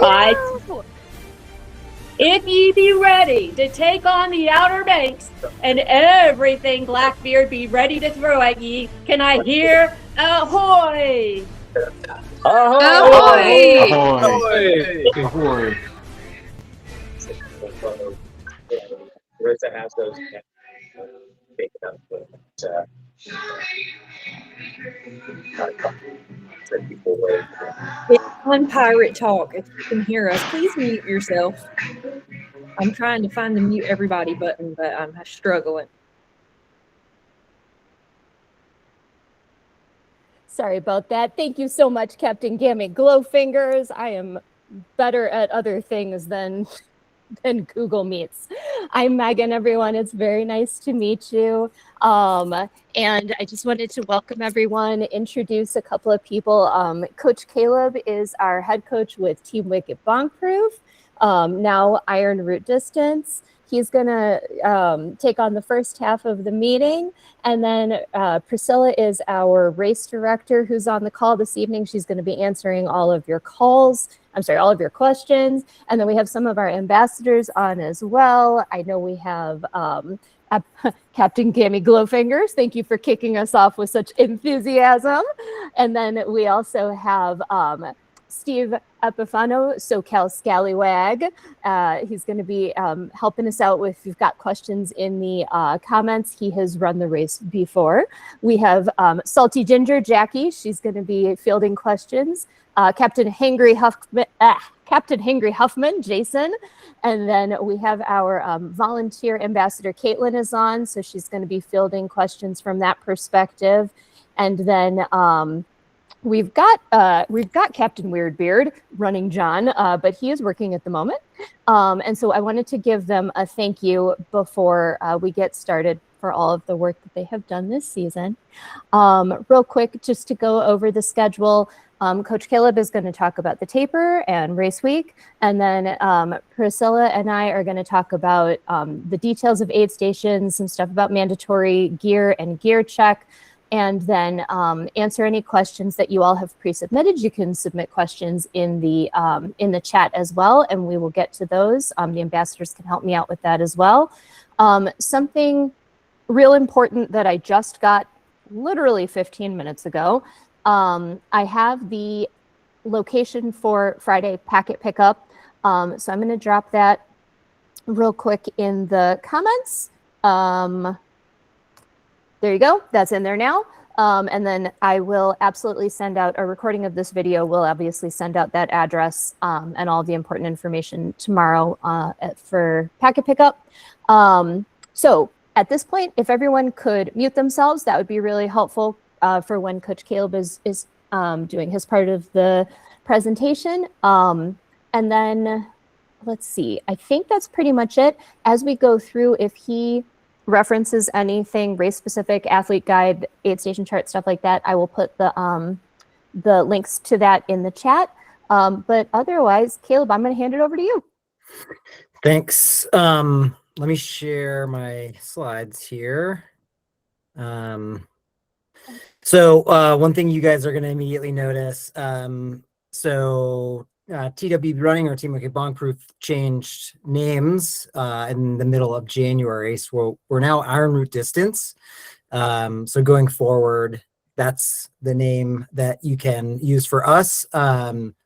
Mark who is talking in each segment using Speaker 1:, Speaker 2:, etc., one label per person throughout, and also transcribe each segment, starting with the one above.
Speaker 1: I,
Speaker 2: you!
Speaker 1: if ye be ready to take on the Outer Banks, and everything Blackbeard be ready to throw at ye, can I hear ahoy?
Speaker 2: Ahoy!
Speaker 3: Ahoy! Ahoy!
Speaker 2: It's on Pirate Talk. If you can hear us, please mute yourself. I'm trying to find the mute everybody button, but I'm struggling.
Speaker 4: Sorry about that. Thank you so much, Captain Gammy Glowfingers. I am better at other things than Google Meets. I'm Megan, everyone. It's very nice to meet you. And I just wanted to welcome everyone, introduce a couple of people. Coach Caleb is our head coach with Team Wicked Bonkproof, now Ironroot Distance. He's going to take on the first half of the meeting. And then Priscilla is our race director who's on the call this evening. She's going to be answering all of your calls. I'm sorry, all of your questions. And then we have some of our ambassadors on as well. I know we have Captain Gammy Glowfingers. Thank you for kicking us off with such enthusiasm. And then we also have Steve Epifano, SoCal Scallywag. He's going to be helping us out with, if you've got questions in the comments. He has run the race before. We have Salty Ginger, Jackie. She's going to be fielding questions. Captain Hangry Huffman, Jason. And then we have our volunteer ambassador, Caitlin, is on. So she's going to be fielding questions from that perspective. And then we've got Captain Weirdbeard running John, but he is working at the moment. And so I wanted to give them a thank you before we get started for all of the work that they have done this season. Real quick, just to go over the schedule, Coach Caleb is going to talk about the taper and race week. And then Priscilla and I are going to talk about the details of aid stations, some stuff about mandatory gear and gear check, and then answer any questions that you all have pre-submitted. You can submit questions in the chat as well, and we will get to those. The ambassadors can help me out with that as well. Something real important that I just got literally 15 minutes ago. I have the location for Friday packet pickup. So I'm going to drop that real quick in the comments. There you go. That's in there now. And then I will absolutely send out a recording of this video. We'll obviously send out that address and all the important information tomorrow for packet pickup. So at this point, if everyone could mute themselves, that would be really helpful for when Coach Caleb is doing his part of the presentation. And then let's see, I think that's pretty much it. As we go through, if he references anything race specific, athlete guide, aid station chart, stuff like that, I will put the links to that in the chat. But otherwise, Caleb, I'm going to hand it over to you.
Speaker 5: Thanks. Let me share my slides here. So one thing you guys are going to immediately notice, TWB Running, or Team Wicked Bonkproof, changed names in the middle of January. So we're now Ironroot Distance. So going forward, that's the name that you can use for us.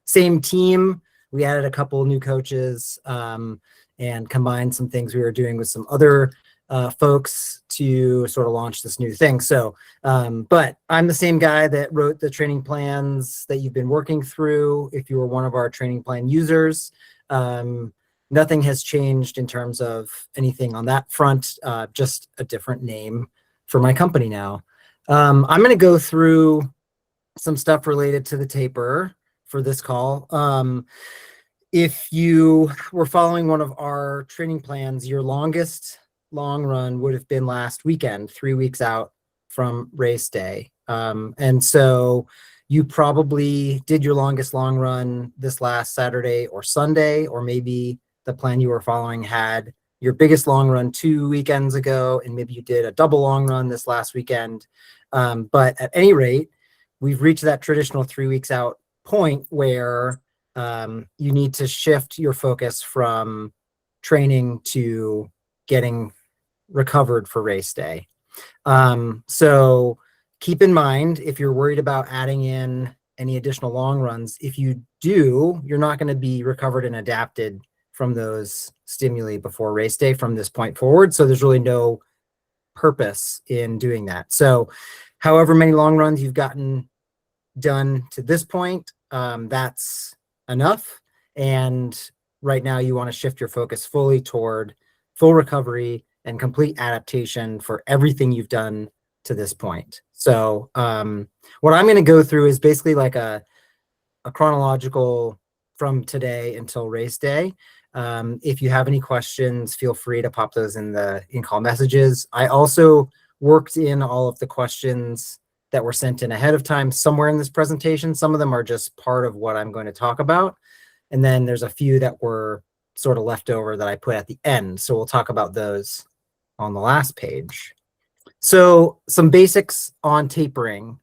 Speaker 5: Same team. We added a couple new coaches and combined some things we were doing with some other folks to sort of launch this new thing. So, but I'm the same guy that wrote the training plans that you've been working through. If you were one of our training plan users, nothing has changed in terms of anything on that front, just a different name for my company now. I'm going to go through some stuff related to the taper for this call. If you were following one of our training plans, your longest long run would have been last weekend, 3 weeks out from race day. And so you probably did your longest long run this last Saturday or Sunday, or maybe the plan you were following had your biggest long run 2 weekends ago, and maybe you did a double long run this last weekend. But at any rate, we've reached that traditional 3 weeks out point where you need to shift your focus from training to getting recovered for race day. So keep in mind, if you're worried about adding in any additional long runs, if you do, you're not going to be recovered and adapted from those stimuli before race day from this point forward. So there's really no purpose in doing that. So however many long runs you've gotten done to this point, that's enough. And right now you want to shift your focus fully toward full recovery and complete adaptation for everything you've done to this point. So what I'm going to go through is basically like a chronological from today until race day. If you have any questions, feel free to pop those in the in-call messages. I also worked in all of the questions that were sent in ahead of time somewhere in this presentation. Some of them are just part of what I'm going to talk about. And then there's a few that were sort of left over that I put at the end. So we'll talk about those on the last page. So some basics on tapering.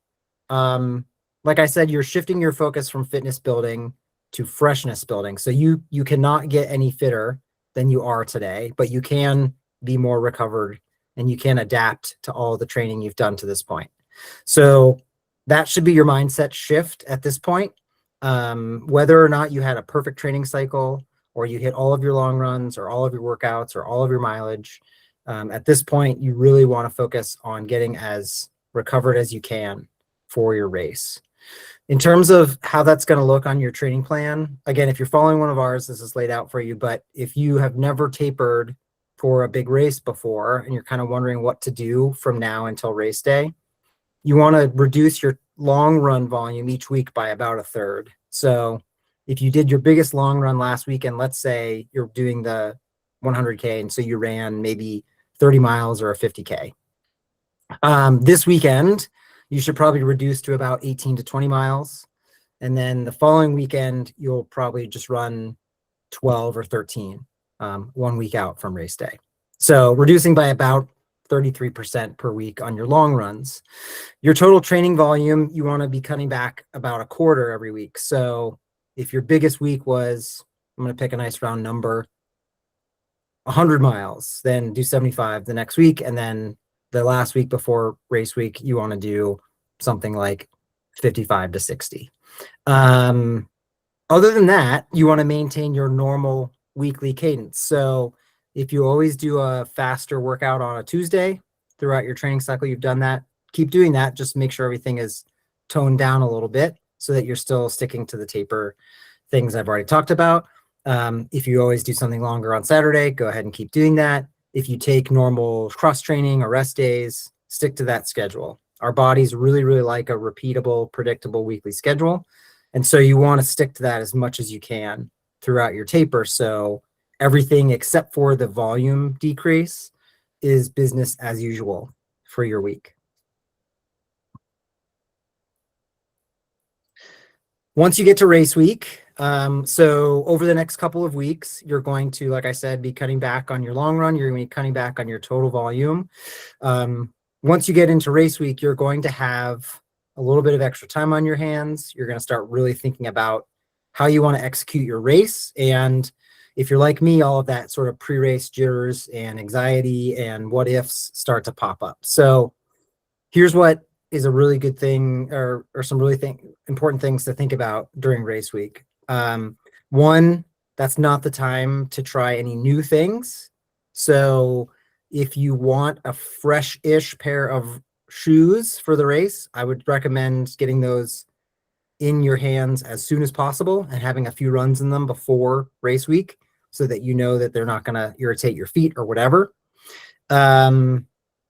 Speaker 5: Like I said, you're shifting your focus from fitness building to freshness building. So you cannot get any fitter than you are today, but you can be more recovered and you can adapt to all the training you've done to this point. So that should be your mindset shift at this point. Whether or not you had a perfect training cycle or you hit all of your long runs or all of your workouts or all of your mileage, at this point, you really want to focus on getting as recovered as you can for your race. In terms of how that's going to look on your training plan, again, if you're following one of ours, this is laid out for you. But if you have never tapered for a big race before and you're kind of wondering what to do from now until race day, you want to reduce your long run volume each week by about a third. So if you did your biggest long run last weekend, let's say you're doing the 100K, and so you ran maybe 30 miles or a 50K. This weekend, you should probably reduce to about 18 to 20 miles. And then the following weekend, you'll probably just run 12 or 13, 1 week out from race day. So reducing by about 33% per week on your long runs. Your total training volume, you want to be cutting back about a quarter every week. So if your biggest week was, I'm going to pick a nice round number, 100 miles, then do 75 the next week. And then the last week before race week, you want to do something like 55 to 60. Other than that, you want to maintain your normal weekly cadence. So if you always do a faster workout on a Tuesday throughout your training cycle, you've done that, keep doing that. Just make sure everything is toned down a little bit so that you're still sticking to the taper things I've already talked about. If you always do something longer on Saturday, go ahead and keep doing that. If you take normal cross training or rest days, stick to that schedule. Our bodies really, really like a repeatable, predictable weekly schedule. And so you want to stick to that as much as you can throughout your taper. So everything except for the volume decrease is business as usual for your week. Once you get to race week, so over the next couple of weeks, you're going to, like I said, be cutting back on your long run. You're going to be cutting back on your total volume. Once you get into race week, you're going to have a little bit of extra time on your hands. You're going to start really thinking about how you want to execute your race. And if you're like me, all of that sort of pre-race jitters and anxiety and what ifs start to pop up. So here's what is a really good thing, or some really important things to think about during race week. One, that's not the time to try any new things. So if you want a fresh-ish pair of shoes for the race, I would recommend getting those in your hands as soon as possible and having a few runs in them before race week so that you know that they're not going to irritate your feet or whatever. And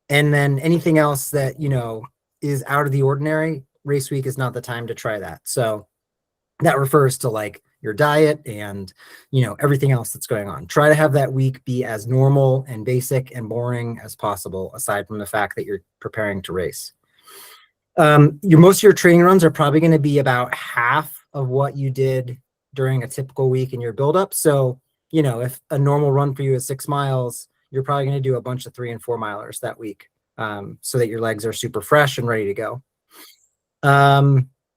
Speaker 5: then anything else that, you know, is out of the ordinary, race week is not the time to try that. So that refers to like your diet and, you know, everything else that's going on. Try to have that week be as normal and basic and boring as possible, aside from the fact that you're preparing to race. Most of your training runs are probably going to be about half of what you did during a typical week in your buildup. So, you know, if a normal run for you is 6 miles, you're probably going to do a bunch of 3 and 4 milers that week, so that your legs are super fresh and ready to go.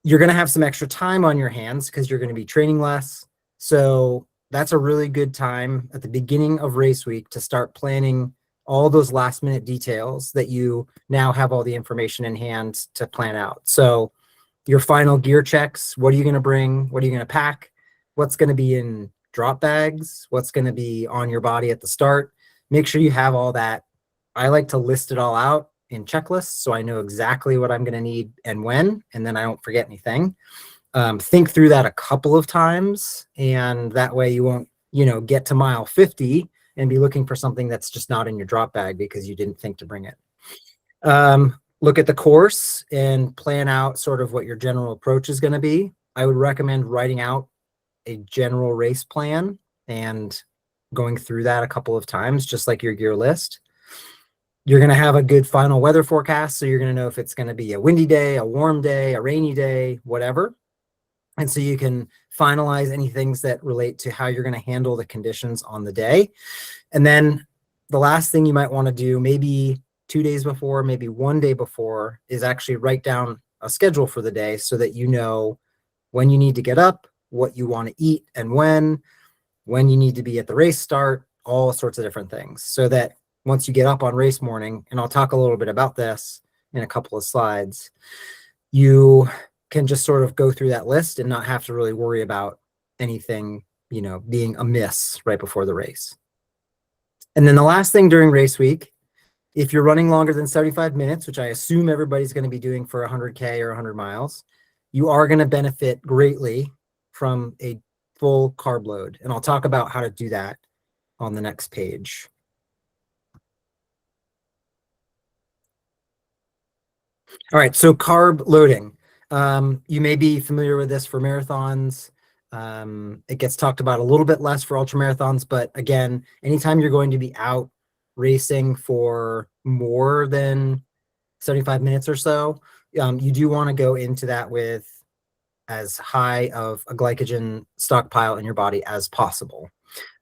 Speaker 5: You're going to have some extra time on your hands because you're going to be training less. So that's a really good time at the beginning of race week to start planning all those last minute details that you now have all the information in hand to plan out. So your final gear checks, what are you going to bring? What are you going to pack? What's going to be in drop bags? What's going to be on your body at the start? Make sure you have all that. I like to list it all out in checklists so I know exactly what I'm going to need and when, and then I don't forget anything. Think through that a couple of times, and that way you won't, get to mile 50 and be looking for something that's just not in your drop bag because you didn't think to bring it. Look at the course and plan out sort of what your general approach is going to be. I would recommend writing out a general race plan and going through that a couple of times, just like your gear list. You're going to have a good final weather forecast, so you're going to know if it's going to be a windy day, a warm day, a rainy day, whatever. And so you can finalize any things that relate to how you're going to handle the conditions on the day. And then the last thing you might want to do, maybe 2 days before, maybe 1 day before, is actually write down a schedule for the day so that you know when you need to get up, what you want to eat and when you need to be at the race start, all sorts of different things, so that once you get up on race morning, and I'll talk a little bit about this in a couple of slides, you can just sort of go through that list and not have to really worry about anything, being amiss right before the race. And then the last thing during race week, if you're running longer than 75 minutes, which I assume everybody's going to be doing for 100K or 100 miles, you are going to benefit greatly from a full carb load. And I'll talk about how to do that on the next page. All right, so carb loading. You may be familiar with this for marathons. It gets talked about a little bit less for ultra marathons, but again, anytime you're going to be out racing for more than 75 minutes or so, you do want to go into that with as high of a glycogen stockpile in your body as possible.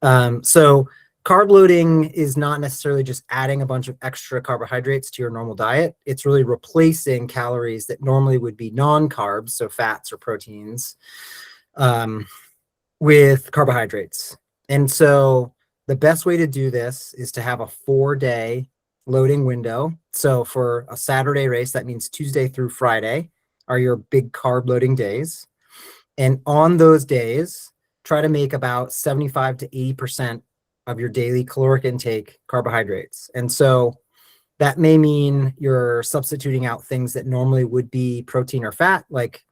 Speaker 5: So carb loading is not necessarily just adding a bunch of extra carbohydrates to your normal diet. It's really replacing calories that normally would be non-carbs, so fats or proteins, with carbohydrates. And so the best way to do this is to have a 4-day loading window. So for a Saturday race, that means Tuesday through Friday are your big carb loading days. And on those days, try to make about 75 to 80% of your daily caloric intake carbohydrates. And so that may mean you're substituting out things that normally would be protein or fat, like,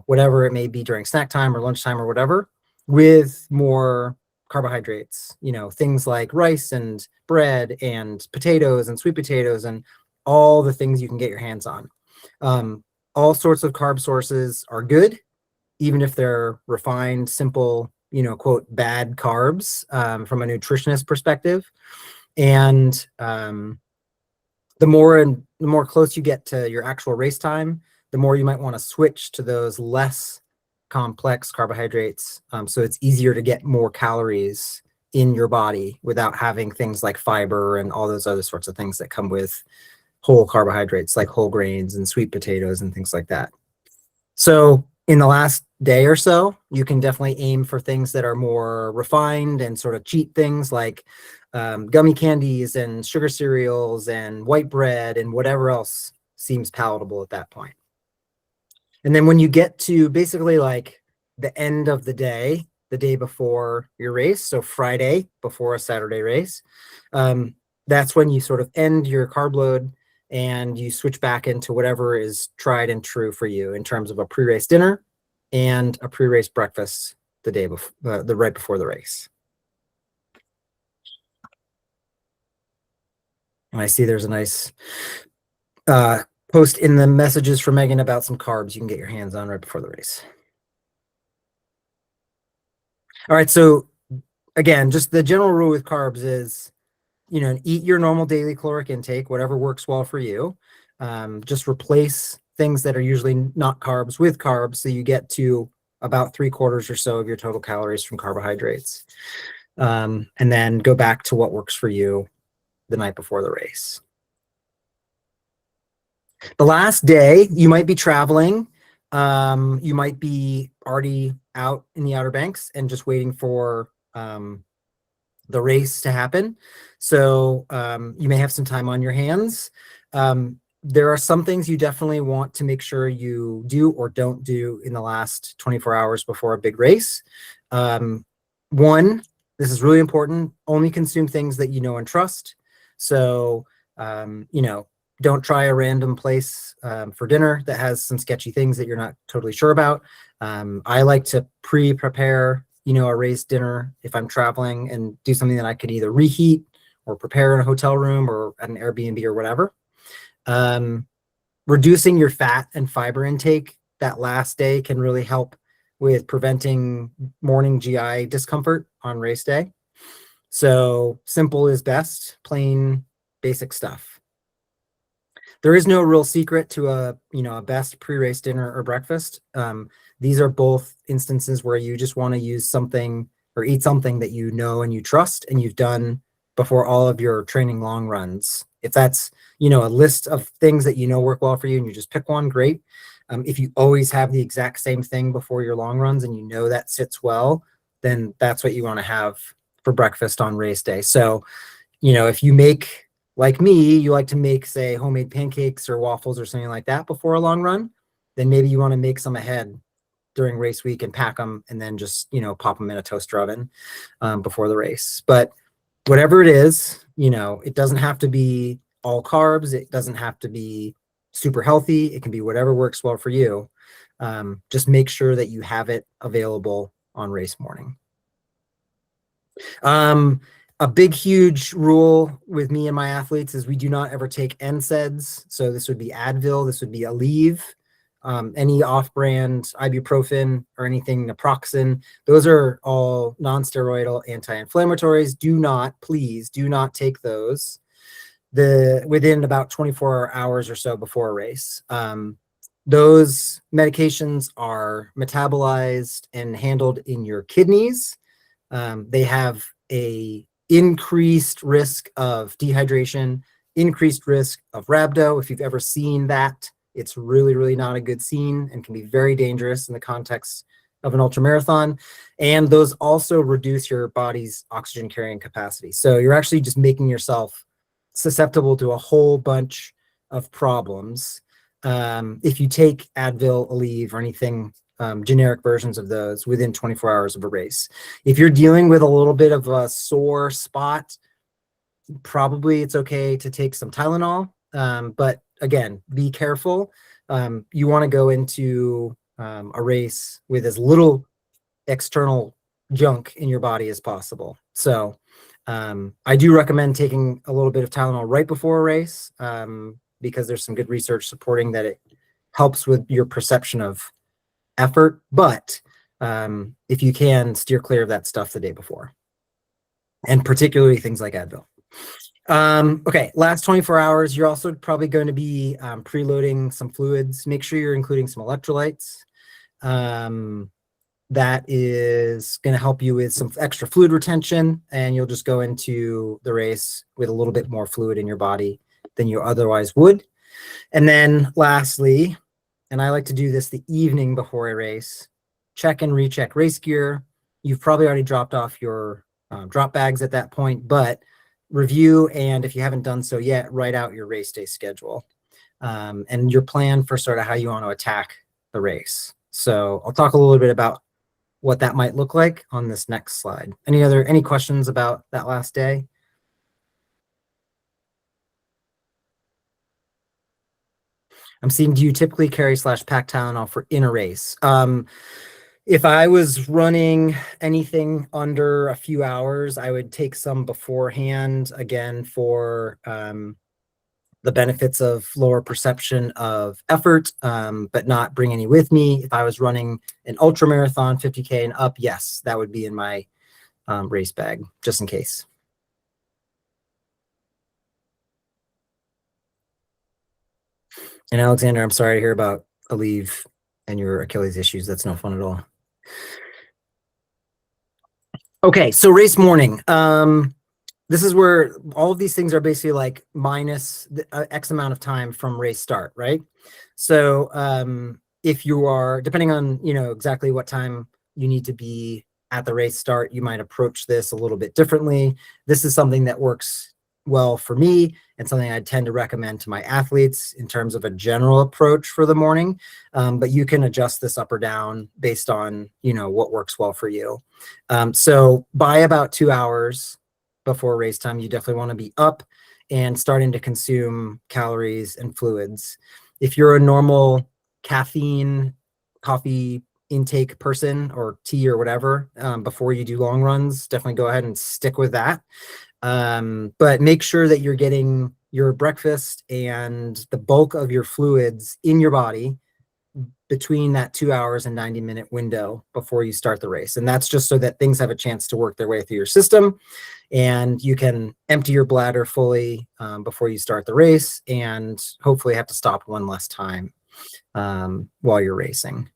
Speaker 5: whatever it may be during snack time or lunchtime or whatever, with more carbohydrates, things like rice and bread and potatoes and sweet potatoes and all the things you can get your hands on. All sorts of carb sources are good, even if they're refined, simple, quote, bad carbs from a nutritionist perspective. And the more close you get to your actual race time, the more you might want to switch to those less complex carbohydrates. So it's easier to get more calories in your body without having things like fiber and all those other sorts of things that come with whole carbohydrates, like whole grains and sweet potatoes and things like that. So in the last day or so, you can definitely aim for things that are more refined and sort of cheat things like gummy candies and sugar cereals and white bread and whatever else seems palatable at that point. And then when you get to basically like the end of the day before your race, so Friday before a Saturday race, that's when you sort of end your carb load and you switch back into whatever is tried and true for you in terms of a pre-race dinner and a pre-race breakfast the day before, the right before the race. And I see there's a nice post in the messages from Megan about some carbs you can get your hands on right before the race. All right, so again, just the general rule with carbs is, eat your normal daily caloric intake, whatever works well for you. Just replace things that are usually not carbs with carbs, so you get to about 3/4 or so of your total calories from carbohydrates. And then go back to what works for you the night before the race. The last day, you might be traveling. You might be already out in the Outer Banks and just waiting for the race to happen. So you may have some time on your hands. There are some things you definitely want to make sure you do or don't do in the last 24 hours before a big race. One, this is really important, only consume things that you know and trust. So, don't try a random place for dinner that has some sketchy things that you're not totally sure about. I like to prepare a race dinner if I'm traveling, and do something that I could either reheat or prepare in a hotel room or at an Airbnb or whatever. Reducing your fat and fiber intake that last day can really help with preventing morning GI discomfort on race day. So simple is best, plain basic stuff. There is no real secret to a best pre-race dinner or breakfast. These are both instances where you just want to use something or eat something that you know and you trust and you've done before all of your training long runs. If that's, a list of things that work well for you and you just pick one, great. If you always have the exact same thing before your long runs and that sits well, then that's what you want to have for breakfast on race day. So, if you make, like me, you like to make, say, homemade pancakes or waffles or something like that before a long run, then maybe you want to make some ahead during race week and pack them and then just, pop them in a toaster oven before the race. But whatever it is, it doesn't have to be all carbs. It doesn't have to be super healthy. It can be whatever works well for you. Just make sure that you have it available on race morning. A big, huge rule with me and my athletes is we do not ever take NSAIDs. So this would be Advil, this would be Aleve, any off-brand ibuprofen or anything, naproxen. Those are all non-steroidal anti-inflammatories. Please do not take those within about 24 hours or so before a race. Those medications are metabolized and handled in your kidneys. They have a increased risk of dehydration, increased risk of rhabdo. If you've ever seen that, it's really, really not a good scene and can be very dangerous in the context of an ultramarathon. And those also reduce your body's oxygen carrying capacity. So you're actually just making yourself susceptible to a whole bunch of problems if you take Advil, Aleve, or anything generic versions of those within 24 hours of a race. If you're dealing with a little bit of a sore spot, probably it's okay to take some Tylenol. But again, be careful. You want to go into a race with as little external junk in your body as possible. So I do recommend taking a little bit of Tylenol right before a race because there's some good research supporting that it helps with your perception of effort, but if you can, steer clear of that stuff the day before, and particularly things like Advil. Okay, last 24 hours, you're also probably going to be preloading some fluids. Make sure you're including some electrolytes. That is going to help you with some extra fluid retention, and you'll just go into the race with a little bit more fluid in your body than you otherwise would. And then lastly, and I like to do this the evening before a race, check and recheck race gear. You've probably already dropped off your drop bags at that point, but review, and if you haven't done so yet, write out your race day schedule and your plan for sort of how you want to attack the race. So I'll talk a little bit about what that might look like on this next slide. Any questions about that last day? I'm seeing, do you typically carry / pack Tylenol for in a race? If I was running anything under a few hours, I would take some beforehand, again, for the benefits of lower perception of effort, but not bring any with me. If I was running an ultra marathon, 50K and up, yes, that would be in my race bag, just in case. And Alexander, I'm sorry to hear about Aleve and your Achilles issues. That's no fun at all. Okay, so race morning. This is where all of these things are basically like minus the X amount of time from race start, right? So if you are, depending on, exactly what time you need to be at the race start, you might approach this a little bit differently. This is something that works well for me and something I tend to recommend to my athletes in terms of a general approach for the morning. But you can adjust this up or down based on, what works well for you. So by about 2 hours before race time, you definitely want to be up and starting to consume calories and fluids. If you're a normal caffeine, coffee intake person or tea or whatever, before you do long runs, definitely go ahead and stick with that. But make sure that you're getting your breakfast and the bulk of your fluids in your body between that 2 hours and 90-minute window before you start the race. And that's just so that things have a chance to work their way through your system and you can empty your bladder fully before you start the race and hopefully have to stop one less time while you're racing.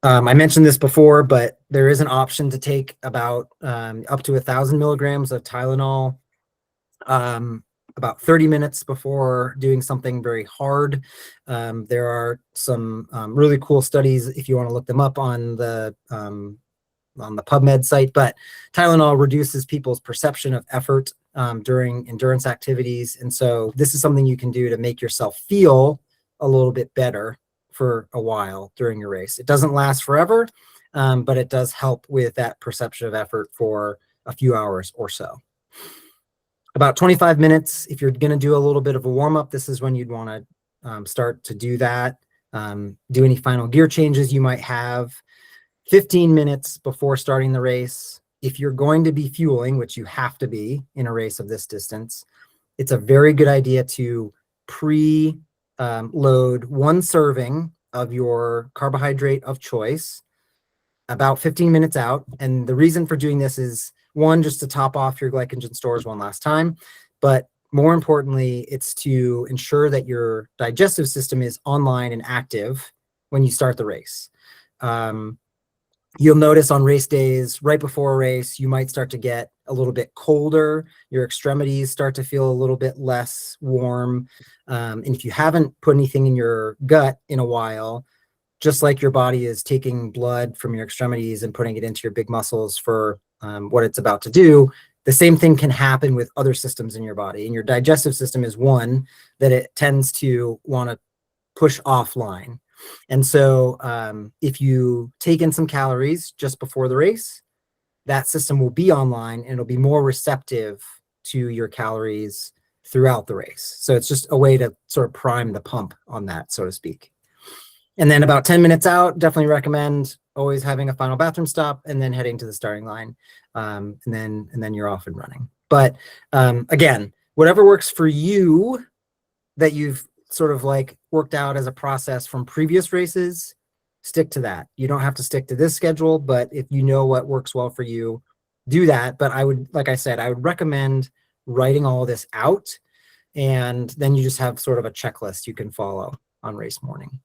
Speaker 5: I mentioned this before, but there is an option to take about up to 1,000 milligrams of Tylenol about 30 minutes before doing something very hard. There are some really cool studies, if you want to look them up on the PubMed site, but Tylenol reduces people's perception of effort during endurance activities. And so this is something you can do to make yourself feel a little bit better for a while during your race. It doesn't last forever, but it does help with that perception of effort for a few hours or so. About 25 minutes, if you're going to do a little bit of a warm-up, this is when you'd want to start to do that. Do any final gear changes you might have. 15 minutes before starting the race. If you're going to be fueling, which you have to be in a race of this distance, it's a very good idea to load one serving of your carbohydrate of choice about 15 minutes out. And the reason for doing this is, one, just to top off your glycogen stores one last time, but more importantly, it's to ensure that your digestive system is online and active when you start the race. You'll notice on race days, right before a race, you might start to get a little bit colder. Your extremities start to feel a little bit less warm. And if you haven't put anything in your gut in a while, just like your body is taking blood from your extremities and putting it into your big muscles for what it's about to do, the same thing can happen with other systems in your body. And your digestive system is one that it tends to want to push offline. And so if you take in some calories just before the race, that system will be online and it'll be more receptive to your calories throughout the race. So it's just a way to sort of prime the pump on that, so to speak. And then about 10 minutes out, definitely recommend always having a final bathroom stop and then heading to the starting line. And then you're off and running. But again, whatever works for you that you've sort of like worked out as a process from previous races, stick to that. You don't have to stick to this schedule, but if you know what works well for you, do that. But I would, like I said, I would recommend writing all this out, and then you just have sort of a checklist you can follow on race morning.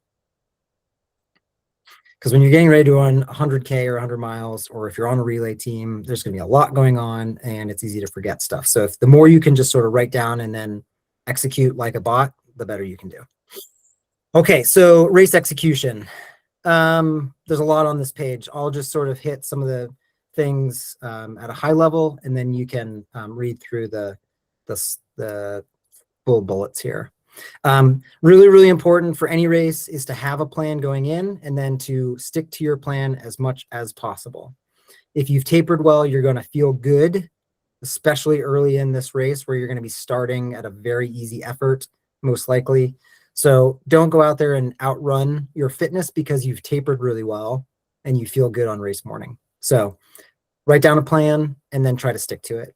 Speaker 5: Because when you're getting ready to run 100K or 100 miles, or if you're on a relay team, there's going to be a lot going on and it's easy to forget stuff. So if the more you can just sort of write down and then execute like a bot, the better you can do. Okay, so race execution. There's a lot on this page. I'll just sort of hit some of the things at a high level, and then you can read through the full bullets here. Really, really important for any race is to have a plan going in and then to stick to your plan as much as possible. If you've tapered well, you're going to feel good, especially early in this race where you're going to be starting at a very easy effort, most likely. So don't go out there and outrun your fitness because you've tapered really well and you feel good on race morning. So write down a plan and then try to stick to it.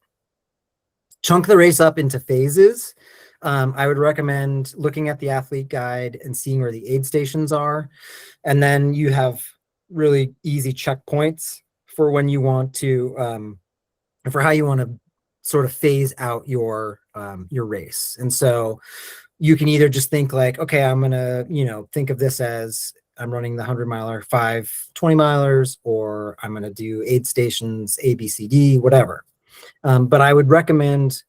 Speaker 5: Chunk the race up into phases. I would recommend looking at the athlete guide and seeing where the aid stations are. And then you have really easy checkpoints for when you want to, for how you want to sort of phase out your race. And so you can either just think like, okay, I'm going to, think of this as I'm running the 100 miler, 5 20 milers, or I'm going to do aid stations, A, B, C, D, whatever. But I would recommend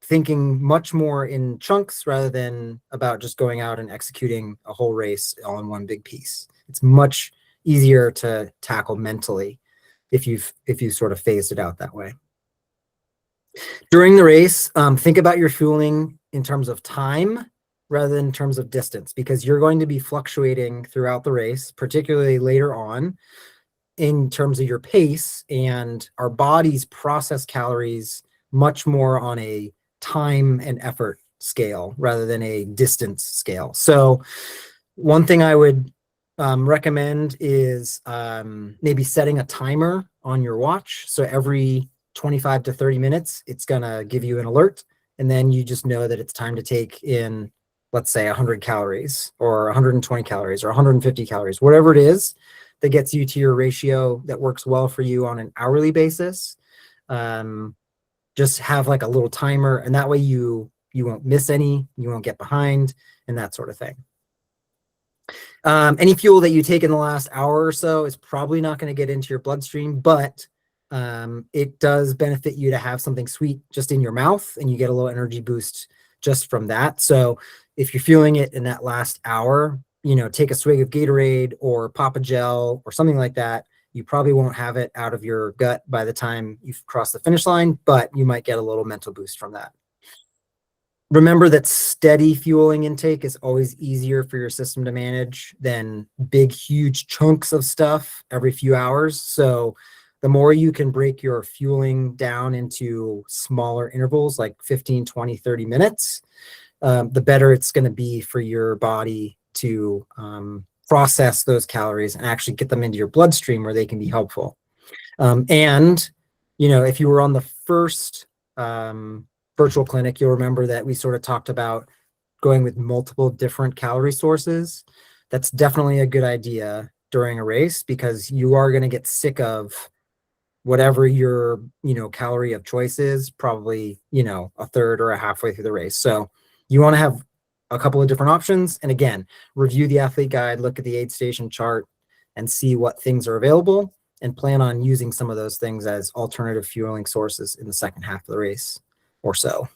Speaker 5: thinking much more in chunks rather than about just going out and executing a whole race all in one big piece. It's much easier to tackle mentally if you've sort of phased it out that way. During the race, think about your fueling in terms of time rather than in terms of distance, because you're going to be fluctuating throughout the race, particularly later on, in terms of your pace, and our bodies process calories much more on a time and effort scale rather than a distance scale. So one thing I would recommend is maybe setting a timer on your watch. So every 25 to 30 minutes, it's gonna give you an alert, and then you just know that it's time to take in, let's say, 100 calories or 120 calories or 150 calories, whatever it is that gets you to your ratio that works well for you on an hourly basis. Just have like a little timer, and that way you won't miss any, you won't get behind, and that sort of thing. Any fuel that you take in the last hour or so is probably not going to get into your bloodstream, but it does benefit you to have something sweet just in your mouth, and you get a little energy boost just from that. So if you're feeling it in that last hour, you know, take a swig of Gatorade or pop a gel or something like that. You probably won't have it out of your gut by the time you've crossed the finish line, but you might get a little mental boost from that. Remember that steady fueling intake is always easier for your system to manage than big, huge chunks of stuff every few hours. So the more you can break your fueling down into smaller intervals, like 15, 20, 30 minutes, the better it's going to be for your body to process those calories and actually get them into your bloodstream where they can be helpful. And, you know, if you were on the first virtual clinic, you'll remember that we sort of talked about going with multiple different calorie sources. That's definitely a good idea during a race, because you are going to get sick of whatever your, you know, calorie of choice is, probably, you know, a third or a halfway through the race. So you want to have a couple of different options. And again, review the athlete guide, look at the aid station chart, and see what things are available, and plan on using some of those things as alternative fueling sources in the second half of the race or so.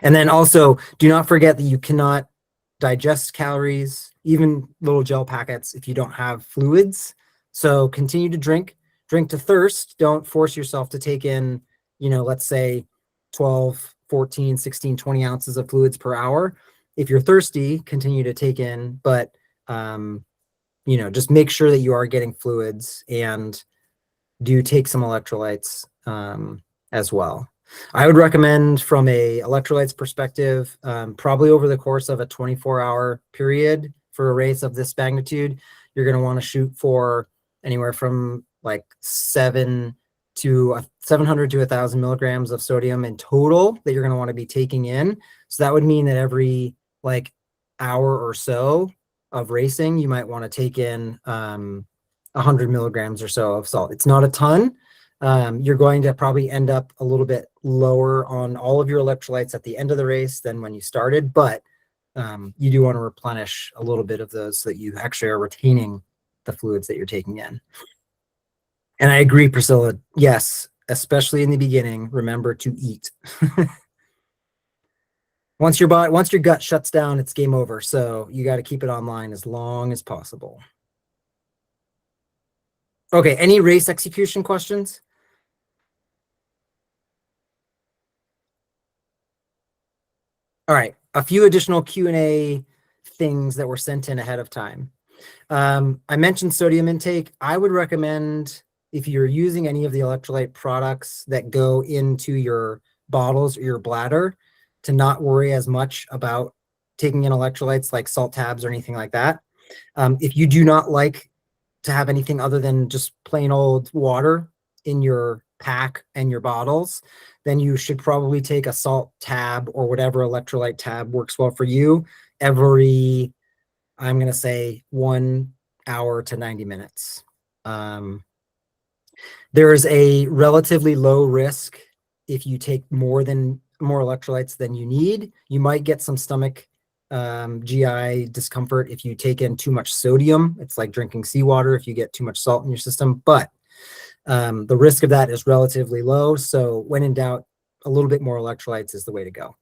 Speaker 5: And then also, do not forget that you cannot digest calories, even little gel packets, if you don't have fluids. So continue to drink to thirst. Don't force yourself to take in, you know, let's say 12, 14, 16, 20 ounces of fluids per hour. If you're thirsty, continue to take in, but, you know, just make sure that you are getting fluids, and do take some electrolytes as well. I would recommend, from a electrolytes perspective, probably over the course of a 24-hour period for a race of this magnitude, you're going to want to shoot for anywhere from like 700 to 1,000 milligrams of sodium in total that you're going to want to be taking in. So that would mean that every like hour or so of racing, you might want to take in 100 milligrams or so of salt. It's not a ton. You're going to probably end up a little bit lower on all of your electrolytes at the end of the race than when you started, but you do want to replenish a little bit of those so that you actually are retaining the fluids that you're taking in. And I agree, Priscilla. Yes, especially in the beginning, remember to eat. Once your gut shuts down, it's game over. So you got to keep it online as long as possible. Okay, any race execution questions? All right, a few additional Q&A things that were sent in ahead of time. I mentioned sodium intake. I would recommend, if you're using any of the electrolyte products that go into your bottles or your bladder, to not worry as much about taking in electrolytes like salt tabs or anything like that. If you do not like to have anything other than just plain old water in your pack and your bottles, then you should probably take a salt tab or whatever electrolyte tab works well for you every, I'm going to say, 1 hour to 90 minutes. There is a relatively low risk if you take more electrolytes than you need. You might get some stomach GI discomfort if you take in too much sodium. It's like drinking seawater if you get too much salt in your system, but the risk of that is relatively low. So when in doubt, a little bit more electrolytes is the way to go.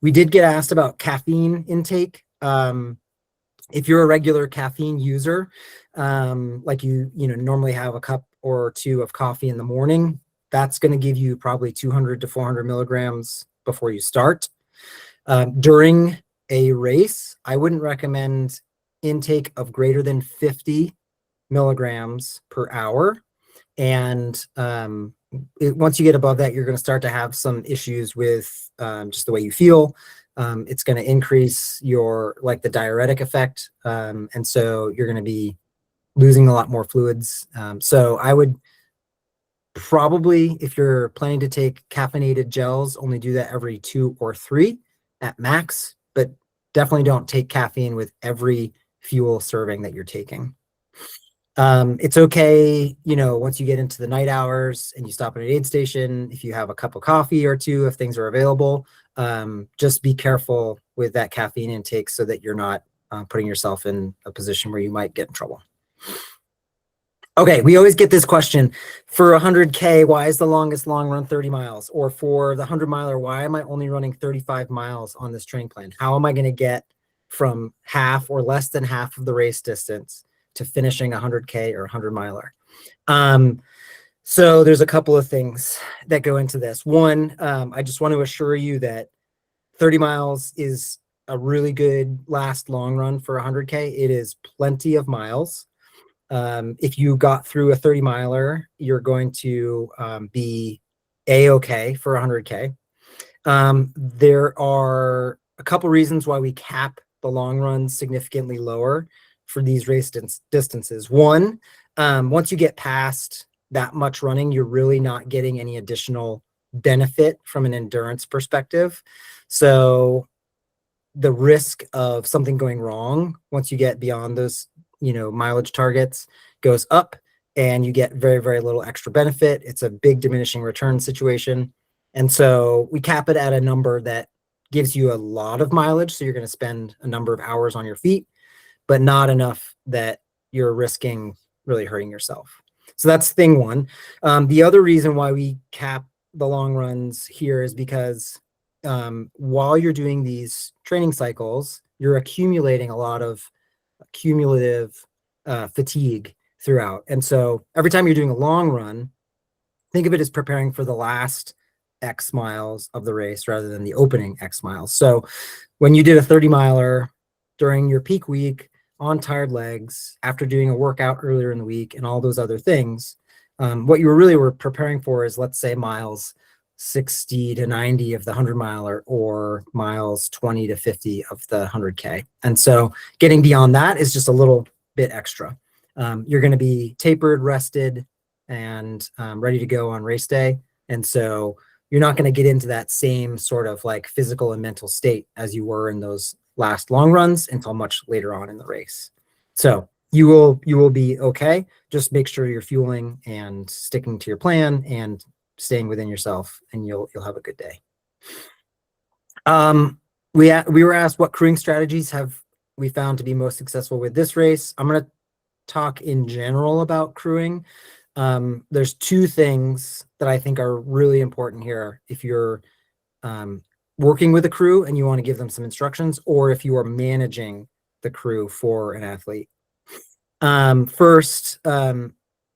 Speaker 5: We did get asked about caffeine intake. If you're a regular caffeine user, like you normally have a cup or two of coffee in the morning, that's going to give you probably 200 to 400 milligrams before you start. During a race, I wouldn't recommend intake of greater than 50 milligrams per hour. And once you get above that, you're going to start to have some issues with just the way you feel. It's going to increase your the diuretic effect. And so you're going to be losing a lot more fluids. So I would probably, if you're planning to take caffeinated gels, only do that every 2 or 3 at max, but definitely don't take caffeine with every fuel serving that you're taking. It's okay, once you get into the night hours and you stop at an aid station, if you have a cup of coffee or 2, if things are available, just be careful with that caffeine intake so that you're not putting yourself in a position where you might get in trouble. Okay, we always get this question, for 100K, why is the longest long run 30 miles? Or for the 100 miler, why am I only running 35 miles on this training plan? How am I going to get from half or less than half of the race distance to finishing 100K or 100 miler? So there's a couple of things that go into this. One, I just want to assure you that 30 miles is a really good last long run for 100K. It is plenty of miles. If you got through a 30 miler, you're going to be A-okay for 100K. There are a couple reasons why we cap the long runs significantly lower for these race distances. One, once you get past that much running, you're really not getting any additional benefit from an endurance perspective. So the risk of something going wrong once you get beyond those mileage targets goes up, and you get very, very little extra benefit. It's a big diminishing return situation. And so we cap it at a number that gives you a lot of mileage. So you're going to spend a number of hours on your feet, but not enough that you're risking really hurting yourself. So that's thing one. The other reason why we cap the long runs here is because while you're doing these training cycles, you're accumulating a lot of cumulative fatigue throughout. And so every time you're doing a long run, think of it as preparing for the last X miles of the race rather than the opening X miles. So when you did a 30 miler during your peak week on tired legs, after doing a workout earlier in the week and all those other things, what you were preparing for is, let's say, miles 60 to 90 of the 100 miler or miles 20 to 50 of the 100K. And so getting beyond that is just a little bit extra. You're going to be tapered, rested, and ready to go on race day. And so you're not going to get into that same sort of physical and mental state as you were in those last long runs until much later on in the race. So you will be okay. Just make sure you're fueling and sticking to your plan and staying within yourself, and you'll have a good day. We were asked what crewing strategies have we found to be most successful with this race. I'm going to talk in general about crewing. There's 2 things that I think are really important here if you're working with a crew and you want to give them some instructions, or if you are managing the crew for an athlete. First,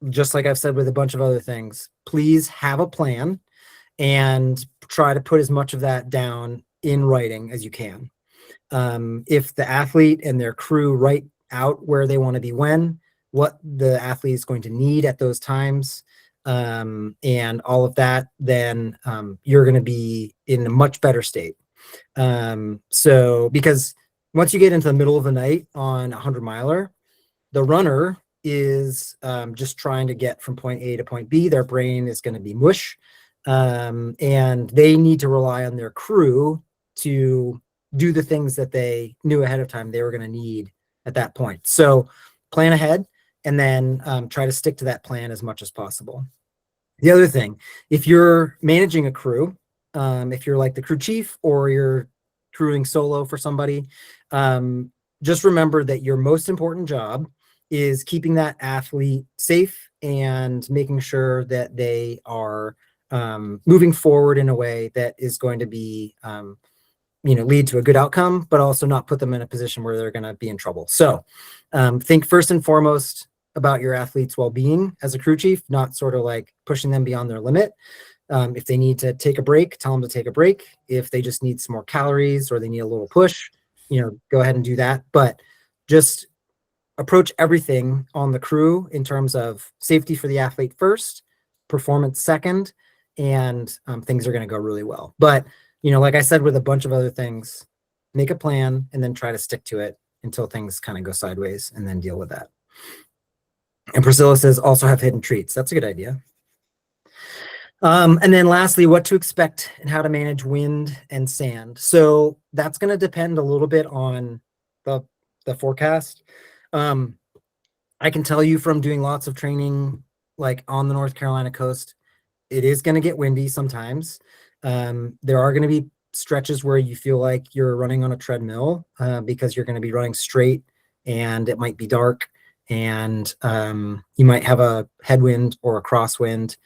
Speaker 5: just like I've said with a bunch of other things, please have a plan and try to put as much of that down in writing as you can. If the athlete and their crew write out where they want to be when, what the athlete is going to need at those times, and all of that, then you're going to be in a much better state. So because once you get into the middle of the night on a 100 miler, the runner is just trying to get from point A to point B. Their brain is going to be mush, and they need to rely on their crew to do the things that they knew ahead of time they were going to need at that point. So plan ahead, and then try to stick to that plan as much as possible. The other thing, if you're managing a crew, if you're like the crew chief or you're crewing solo for somebody, just remember that your most important job is keeping that athlete safe and making sure that they are moving forward in a way that is going to be, lead to a good outcome, but also not put them in a position where they're going to be in trouble. So think first and foremost about your athletes' well-being as a crew chief, not sort of like pushing them beyond their limit. If they need to take a break, tell them to take a break. If they just need some more calories or they need a little push, go ahead and do that. But just approach everything on the crew in terms of safety for the athlete first, performance second, and things are going to go really well. But, like I said, with a bunch of other things, make a plan and then try to stick to it until things kind of go sideways and then deal with that. And Priscilla says also have hidden treats. That's a good idea. And then lastly, what to expect and how to manage wind and sand. So that's going to depend a little bit on the forecast. I can tell you from doing lots of training, like on the North Carolina coast, it is going to get windy sometimes. There are going to be stretches where you feel like you're running on a treadmill because you're going to be running straight and it might be dark and you might have a headwind or a crosswind.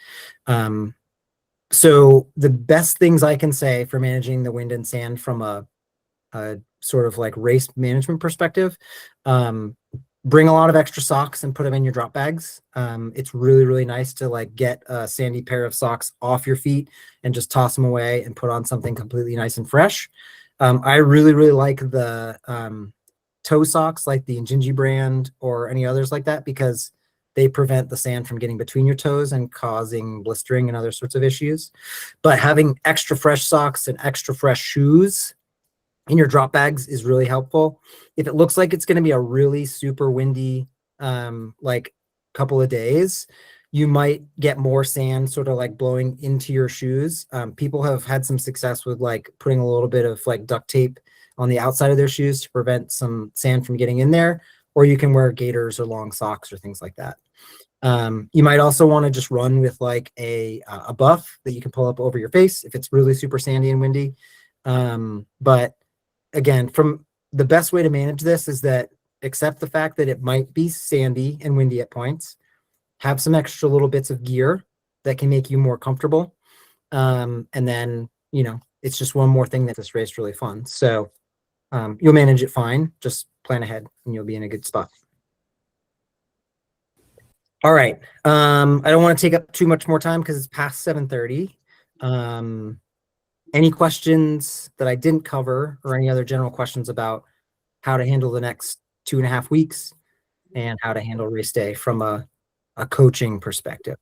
Speaker 5: So the best things I can say for managing the wind and sand from a sort of like race management perspective, bring a lot of extra socks and put them in your drop bags. It's really, really nice to like get a sandy pair of socks off your feet and just toss them away and put on something completely nice and fresh. I really, really like the toe socks, like the Injinji brand or any others like that, because they prevent the sand from getting between your toes and causing blistering and other sorts of issues. But having extra fresh socks and extra fresh shoes in your drop bags is really helpful. If it looks like it's going to be a really super windy, like couple of days, you might get more sand sort of like blowing into your shoes. People have had some success with like putting a little bit of like duct tape on the outside of their shoes to prevent some sand from getting in there, or you can wear gaiters or long socks or things like that. You might also want to just run with like a buff that you can pull up over your face if it's really super sandy and windy. But again, from the best way to manage this is that accept the fact that it might be sandy and windy at points, have some extra little bits of gear that can make you more comfortable. And then, it's just one more thing that this race really fun. So you'll manage it fine. Just plan ahead and you'll be in a good spot. All right. I don't want to take up too much more time because it's past 7:30. Any questions that I didn't cover or any other general questions about how to handle the next 2.5 weeks and how to handle race day from a coaching perspective?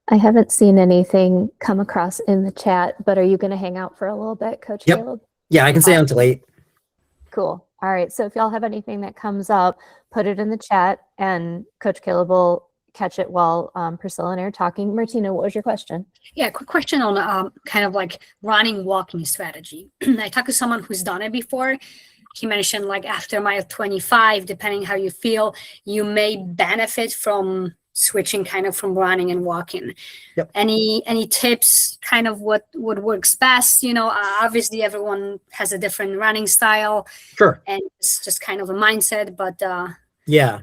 Speaker 4: I haven't seen anything come across in the chat, but are you going to hang out for a little bit, Coach
Speaker 5: Yep.
Speaker 4: Caleb?
Speaker 5: Yeah, I can stay until 8.
Speaker 4: Cool. All right. So if y'all have anything that comes up, put it in the chat and Coach Caleb will catch it while Priscilla and I are talking. Martina, what was your question?
Speaker 6: Yeah, quick question on kind of like running, walking strategy. I talked to someone who's done it before. He mentioned like after mile 25, depending how you feel, you may benefit from switching kind of from running and walking.
Speaker 5: Yep.
Speaker 6: Any tips, kind of what works best? Obviously everyone has a different running style.
Speaker 5: Sure.
Speaker 6: And it's just kind of a mindset, but
Speaker 5: yeah.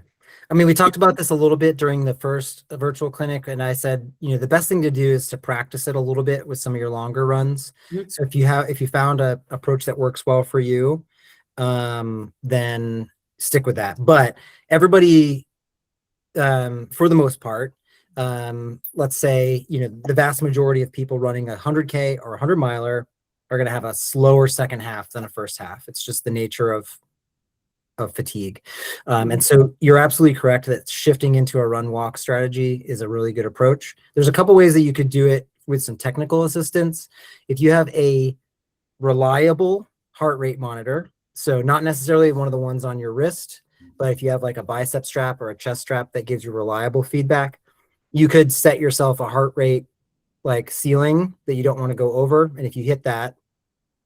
Speaker 5: I mean, we talked about this a little bit during the first virtual clinic, and I said, the best thing to do is to practice it a little bit with some of your longer runs. Mm-hmm. So if you found a approach that works well for you, then stick with that. But everybody, for the most part, let's say, the vast majority of people running 100K or 100 miler are going to have a slower second half than a first half. It's just the nature of fatigue. And so you're absolutely correct that shifting into a run walk strategy is a really good approach. There's a couple ways that you could do it with some technical assistance. If you have a reliable heart rate monitor, so not necessarily one of the ones on your wrist, but if you have like a bicep strap or a chest strap that gives you reliable feedback, you could set yourself a heart rate like ceiling that you don't want to go over. And if you hit that,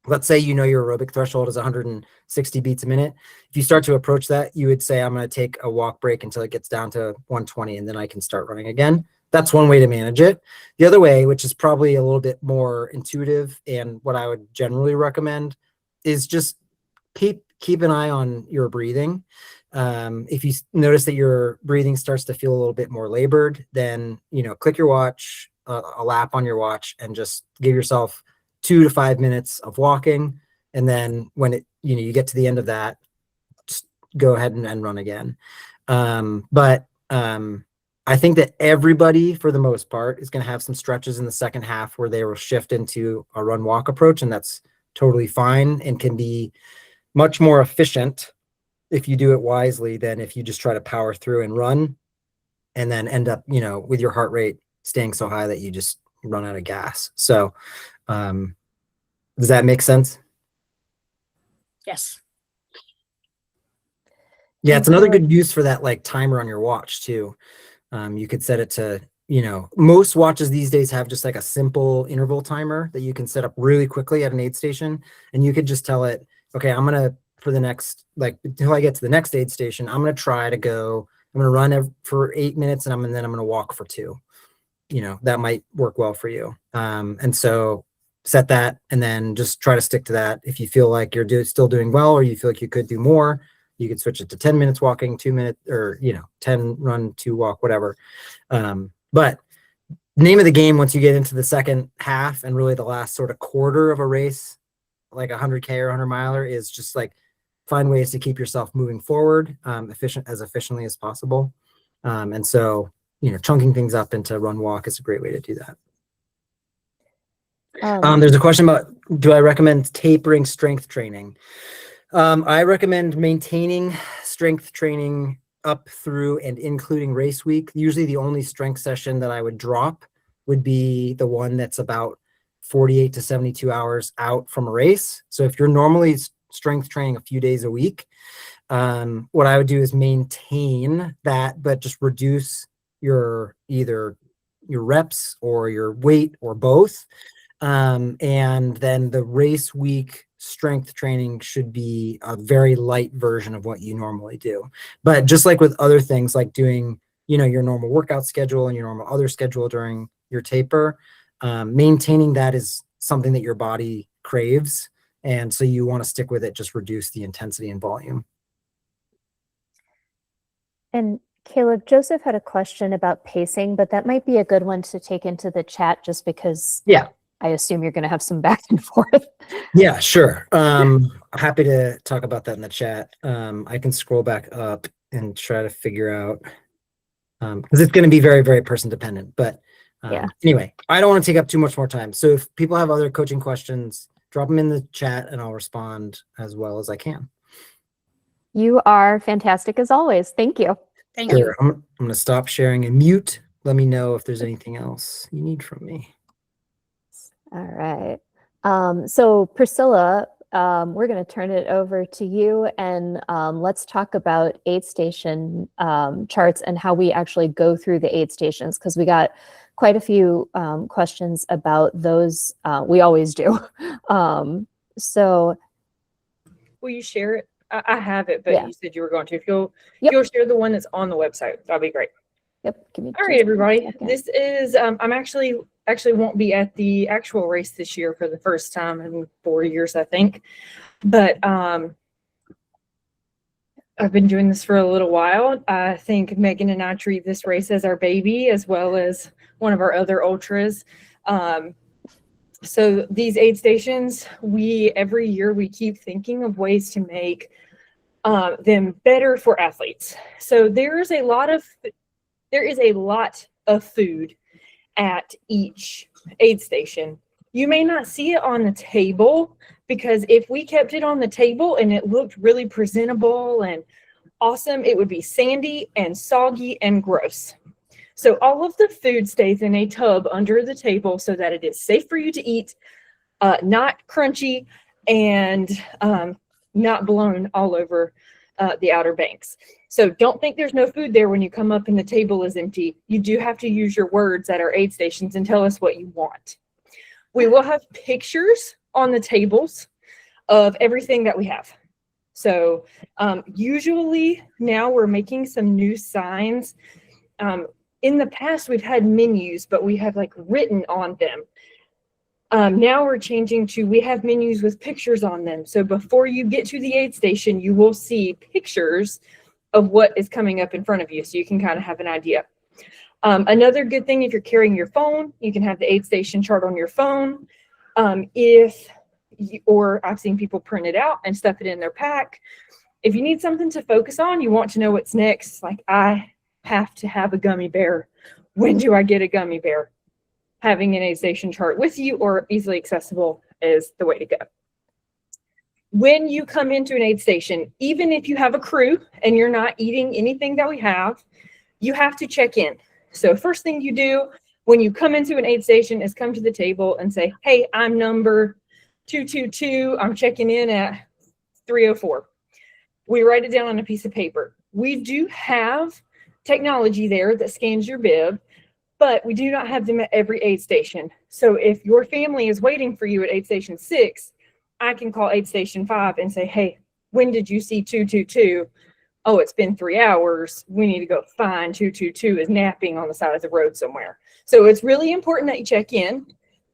Speaker 5: let's say your aerobic threshold is 160 beats a minute. If you start to approach that, you would say, I'm going to take a walk break until it gets down to 120, and then I can start running again. That's one way to manage it. The other way, which is probably a little bit more intuitive and what I would generally recommend, is just keep keep an eye on your breathing. If you notice that your breathing starts to feel a little bit more labored, then, click your watch, a lap on your watch, and just give yourself 2 to 5 minutes of walking. And then when you get to the end of that, just go ahead and run again. But I think that everybody, for the most part, is going to have some stretches in the second half where they will shift into a run walk approach, and that's totally fine and can be much more efficient if you do it wisely than if you just try to power through and run and then end up, with your heart rate staying so high that you just run out of gas. So, does that make sense?
Speaker 6: Yes.
Speaker 5: Yeah, it's another good use for that like timer on your watch too. You could set it to, most watches these days have just like a simple interval timer that you can set up really quickly at an aid station. And you could just tell it, okay, I'm going to, for the next, like until I get to the next aid station, I'm going to try to go, I'm going to run for 8 minutes and then I'm going to walk for 2. That might work well for you. And so set that and then just try to stick to that. If you feel like you're still doing well, or you feel like you could do more, you could switch it to 10 minutes walking, 2 minutes, or 10 run, 2 walk, whatever. But the name of the game, once you get into the second half and really the last sort of quarter of a race, like 100K or 100 miler, is just like find ways to keep yourself moving forward as efficiently as possible. And so, chunking things up into run walk is a great way to do that. There's a question about, do I recommend tapering strength training? I recommend maintaining strength training up through and including race week. Usually the only strength session that I would drop would be the one that's about 48 to 72 hours out from a race. So if you're normally strength training a few days a week, what I would do is maintain that, but just reduce either your reps or your weight or both. And then the race week strength training should be a very light version of what you normally do. But just like with other things, like doing, your normal workout schedule and your normal other schedule during your taper, maintaining that is something that your body craves. And so you want to stick with it, just reduce the intensity and volume.
Speaker 4: And Caleb, Joseph had a question about pacing, but that might be a good one to take into the chat just because I assume you're going to have some back and forth.
Speaker 5: Yeah, sure. Happy to talk about that in the chat. I can scroll back up and try to figure out, because it's going to be very, very person dependent. But anyway, I don't want to take up too much more time. So if people have other coaching questions, drop them in the chat and I'll respond as well as I can.
Speaker 4: You are fantastic as always. Thank you.
Speaker 6: Thank you.
Speaker 5: I'm going to stop sharing and mute. Let me know if there's anything else you need from me.
Speaker 4: All right. So Priscilla, we're going to turn it over to you, and let's talk about aid station charts and how we actually go through the aid stations, because we got quite a few questions about those. We always do. So
Speaker 2: Will you share it? I have it, but you said you were going to. If you'll share the one that's on the website, that'll be great.
Speaker 4: Yep. Give me
Speaker 2: all right, everybody. This is I'm actually won't be at the actual race this year for the first time in 4 years, I think. But I've been doing this for a little while. I think Megan and I treat this race as our baby, as well as one of our other ultras. So these aid stations, every year we keep thinking of ways to make them better for athletes. So there is a lot of food at each aid station. You may not see it on the table, because if we kept it on the table and it looked really presentable and awesome, it would be sandy and soggy and gross. So all of the food stays in a tub under the table so that it is safe for you to eat, not crunchy, and not blown all over the Outer Banks. So don't think there's no food there when you come up and the table is empty. You do have to use your words at our aid stations and tell us what you want. We will have pictures on the tables of everything that we have. So usually now we're making some new signs. In the past, we've had menus, but we have like written on them. Now we're changing to, we have menus with pictures on them. So before you get to the aid station, you will see pictures of what is coming up in front of you, so you can kind of have an idea. Another good thing, if you're carrying your phone, you can have the aid station chart on your phone. Or I've seen people print it out and stuff it in their pack. If you need something to focus on, you want to know what's next, like I have to have a gummy bear. When do I get a gummy bear? Having an aid station chart with you or easily accessible is the way to go. When you come into an aid station, even if you have a crew and you're not eating anything that we have, you have to check in. So first thing you do when you come into an aid station is come to the table and say, hey, I'm number 222. I'm checking in at 304. We write it down on a piece of paper. We do have technology there that scans your bib, but we do not have them at every aid station. So if your family is waiting for you at aid station 6, I can call aid station 5 and say, hey, when did you see 222? Oh, it's been 3 hours. We need to go find 222 is napping on the side of the road somewhere. So it's really important that you check in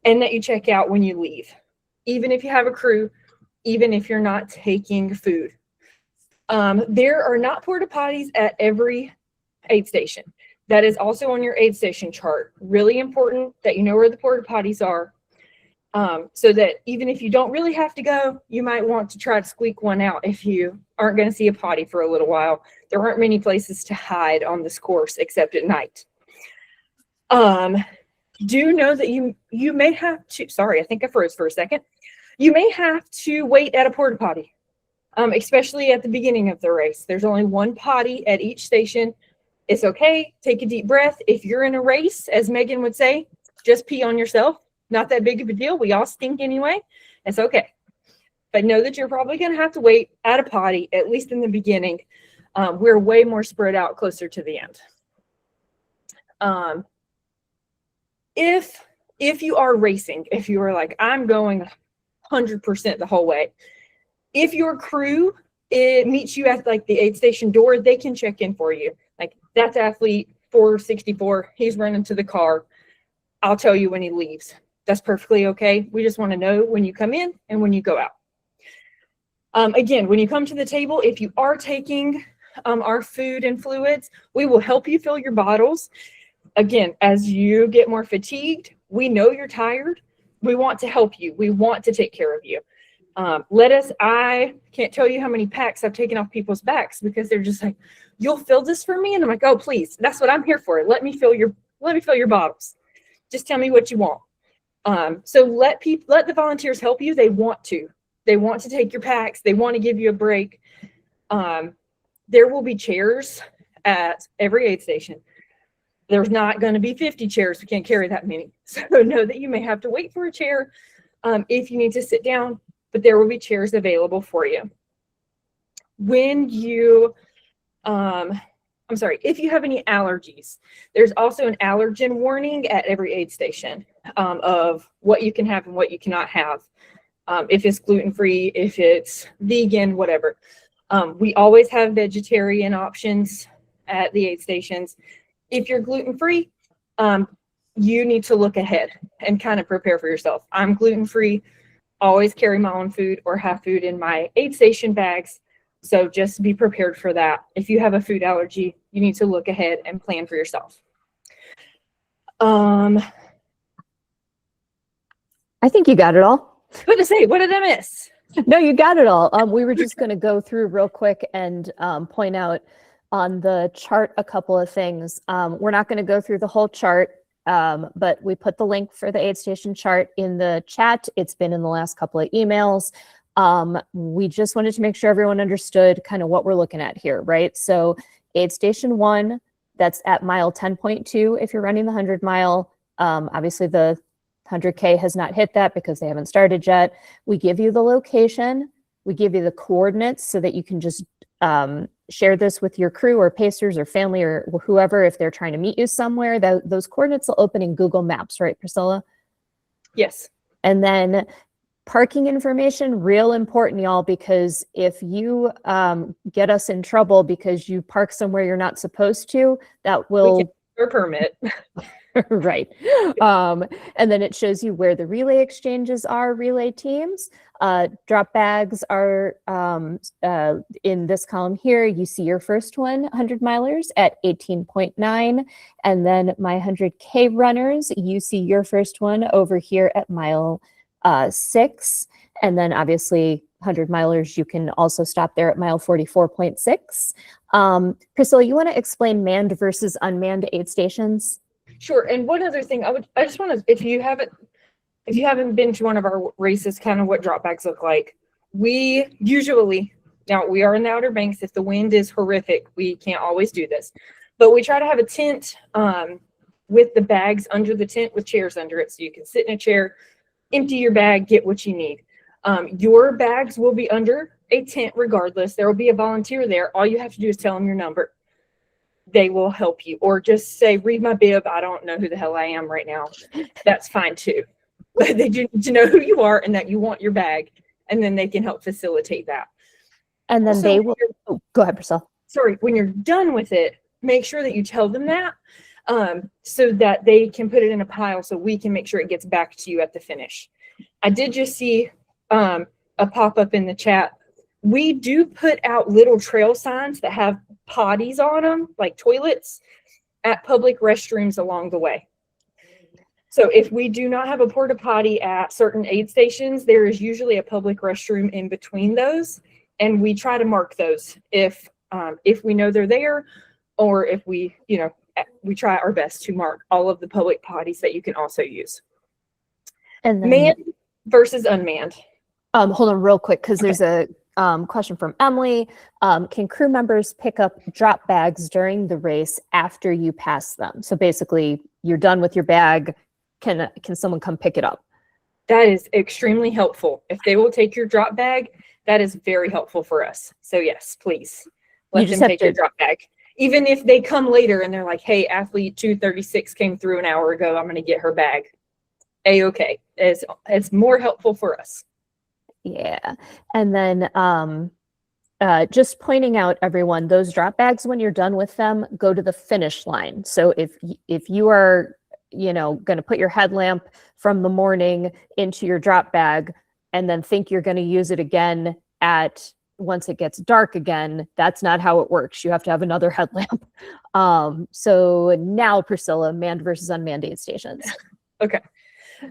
Speaker 2: and that you check out when you leave, even if you have a crew, even if you're not taking food. There are not porta potties at every aid station. That is also on your aid station chart. Really important that you know where the porta potties are, so that even if you don't really have to go, you might want to try to squeak one out if you aren't going to see a potty for a little while. There aren't many places to hide on this course except at night. Do know that you may have to, sorry, I think I froze for a second. You may have to wait at a porta potty, especially at the beginning of the race. There's only one potty at each station. It's okay. Take a deep breath. If you're in a race, as Megan would say, just pee on yourself. Not that big of a deal. We all stink anyway. It's okay. But know that you're probably going to have to wait at a potty, at least in the beginning. We're way more spread out closer to the end. If you are racing, if you are like, I'm going 100% the whole way, if your crew meets you at like the aid station door, they can check in for you. Like, that's athlete 464. He's running to the car. I'll tell you when he leaves. That's perfectly okay. We just want to know when you come in and when you go out. Again, when you come to the table, if you are taking our food and fluids, we will help you fill your bottles. Again, as you get more fatigued, we know you're tired. We want to help you. We want to take care of you. I can't tell you how many packs I've taken off people's backs because they're just like, you'll fill this for me? And I'm like, oh, please, that's what I'm here for. Let me fill your bottles. Just tell me what you want. So let the volunteers help you. They want to take your packs. They want to give you a break. There will be chairs at every aid station. There's not going to be 50 chairs. We can't carry that many. So know that you may have to wait for a chair if you need to sit down, but there will be chairs available for you. When you, if you have any allergies, there's also an allergen warning at every aid station of what you can have and what you cannot have. If it's gluten-free, if it's vegan, whatever. We always have vegetarian options at the aid stations. If you're gluten-free, you need to look ahead and kind of prepare for yourself. I'm gluten-free, always carry my own food or have food in my aid station bags. So just be prepared for that. If you have a food allergy, you need to look ahead and plan for yourself.
Speaker 4: I think you got it all.
Speaker 2: What to say? What did I miss?
Speaker 4: No, you got it all. We were just going to go through real quick and point out on the chart a couple of things. We're not going to go through the whole chart, but we put the link for the aid station chart in the chat. It's been in the last couple of emails. We just wanted to make sure everyone understood kind of what we're looking at here, right? So aid station 1, that's at mile 10.2 if you're running the 100 mile. Obviously the 100K has not hit that because they haven't started yet. We give you the location, we give you the coordinates so that you can just share this with your crew or pacers or family or whoever if they're trying to meet you somewhere. Those coordinates will open in Google Maps, right, Priscilla?
Speaker 2: Yes.
Speaker 4: And then parking information, real important, y'all, because if you get us in trouble because you park somewhere you're not supposed to, that will...
Speaker 2: Or permit.
Speaker 4: Right. And then it shows you where the relay exchanges are, relay teams. Drop bags are in this column here. You see your first one, 100 milers at 18.9. And then my 100K runners, you see your first one over here at mile 6. And then obviously 100 milers, you can also stop there at mile 44.6. Priscilla, you want to explain manned versus unmanned aid stations?
Speaker 2: Sure. And one other thing, I just want to, if you haven't been to one of our races, kind of what drop bags look like. We usually, now we are in the Outer Banks. If the wind is horrific, we can't always do this, but we try to have a tent with the bags under the tent with chairs under it. So you can sit in a chair, empty your bag, get what you need. Your bags will be under a tent regardless. There will be a volunteer there. All you have to do is tell them your number. They will help you, or just say, read my bib. I don't know who the hell I am right now. That's fine too. But they do need to know who you are and that you want your bag, and then they can help facilitate that.
Speaker 4: And then
Speaker 2: Also,
Speaker 4: they will, oh, go ahead, Priscilla.
Speaker 2: Sorry, when you're done with it, make sure that you tell them that so that they can put it in a pile so we can make sure it gets back to you at the finish. I did just see a pop-up in the chat. We do put out little trail signs that have potties on them, like toilets, at public restrooms along the way. So if we do not have a porta potty at certain aid stations, there is usually a public restroom in between those, and we try to mark those if we know they're there, or if we try our best to mark all of the public potties that you can also use.
Speaker 4: And then,
Speaker 2: Manned versus unmanned.
Speaker 4: hold on real quick, because
Speaker 2: Okay.
Speaker 4: there's a question from Emily. Can crew members pick up drop bags during the race after you pass them? So basically, you're done with your bag. Can someone come pick it up?
Speaker 2: That is extremely helpful. If they will take your drop bag, that is very helpful for us. So yes, please let them take your drop bag. Even if they come later and they're like, hey, athlete 236 came through an hour ago, I'm going to get her bag. A-okay. It's more helpful for us.
Speaker 4: Yeah. And then just pointing out, everyone, those drop bags, when you're done with them, go to the finish line. So if you are going to put your headlamp from the morning into your drop bag and then think you're going to use it again once it gets dark again, that's not how it works. You have to have another headlamp. So now, Priscilla, manned versus unmanned aid stations.
Speaker 2: Okay.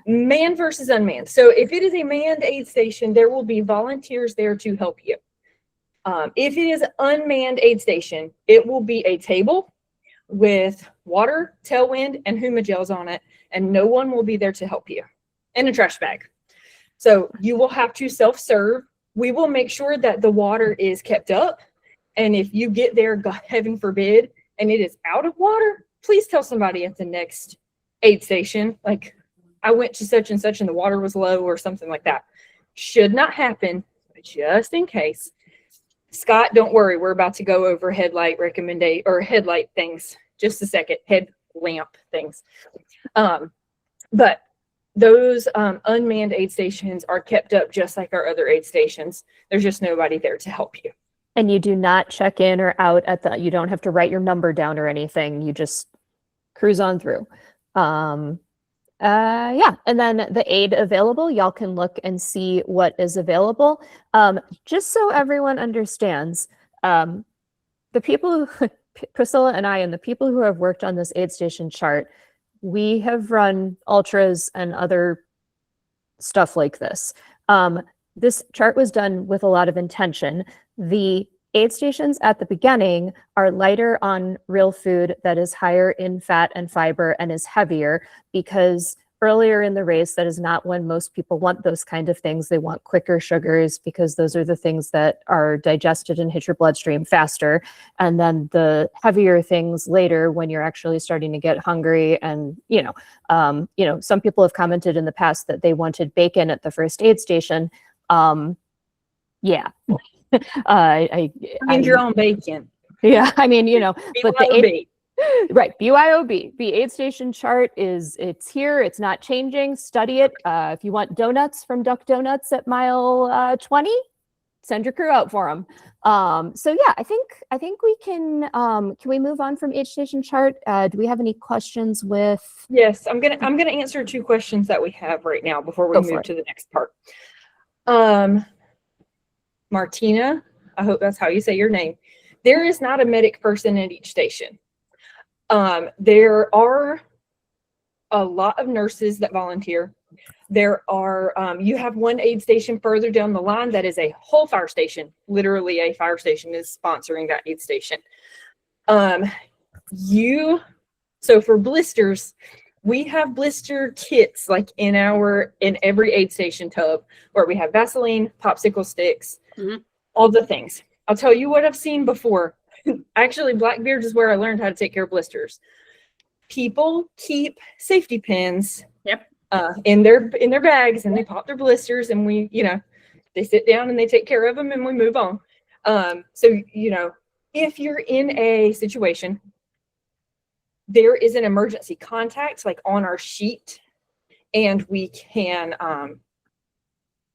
Speaker 2: Manned versus unmanned. So if it is a manned aid station, there will be volunteers there to help you. If it is an unmanned aid station, it will be a table with water, tailwind, and Huma gels on it, and no one will be there to help you, and a trash bag. So you will have to self-serve. We will make sure that the water is kept up, and if you get there, God heaven forbid, and it is out of water, please tell somebody at the next aid station, like, I went to such and such and the water was low or something like that. Should not happen, but just in case. Scott, don't worry, we're about to go over headlight things. Just a second, headlamp things. But those unmanned aid stations are kept up just like our other aid stations. There's just nobody there to help you.
Speaker 4: And you do not check in or out you don't have to write your number down or anything. You just cruise on through. Yeah, and then the aid available, y'all can look and see what is available. Just so everyone understands, the people who, Priscilla and I, and the people who have worked on this aid station chart, we have run ultras and other stuff like this. This chart was done with a lot of intention. The aid stations at the beginning are lighter on real food that is higher in fat and fiber and is heavier, because earlier in the race, that is not when most people want those kind of things. They want quicker sugars because those are the things that are digested and hit your bloodstream faster. And then the heavier things later when you're actually starting to get hungry. And, some people have commented in the past that they wanted bacon at the first aid station. Yeah.
Speaker 2: Find your own bacon.
Speaker 4: Yeah, I mean, but
Speaker 2: BYOB.
Speaker 4: Right, BYOB. The aid station chart it's here. It's not changing. Study it. If you want donuts from Duck Donuts at mile 20, send your crew out for them. So yeah, I think we can we move on from aid station chart? Do we have any questions with?
Speaker 2: Yes, I'm gonna answer 2 questions that we have right now before we
Speaker 4: Go for
Speaker 2: move
Speaker 4: it.
Speaker 2: to the next part. Martina, I hope that's how you say your name. There is not a medic person at each station. There are a lot of nurses that volunteer. There are, you have one aid station further down the line that is a whole fire station. Literally a fire station is sponsoring that aid station. So for blisters, we have blister kits like in every aid station tub where we have Vaseline, popsicle sticks, all the things. I'll tell you what I've seen before. Actually, Blackbeard is where I learned how to take care of blisters. People keep safety pins in their bags, and they pop their blisters, and they sit down and they take care of them, and we move on. So if you're in a situation, there is an emergency contact like on our sheet, and we can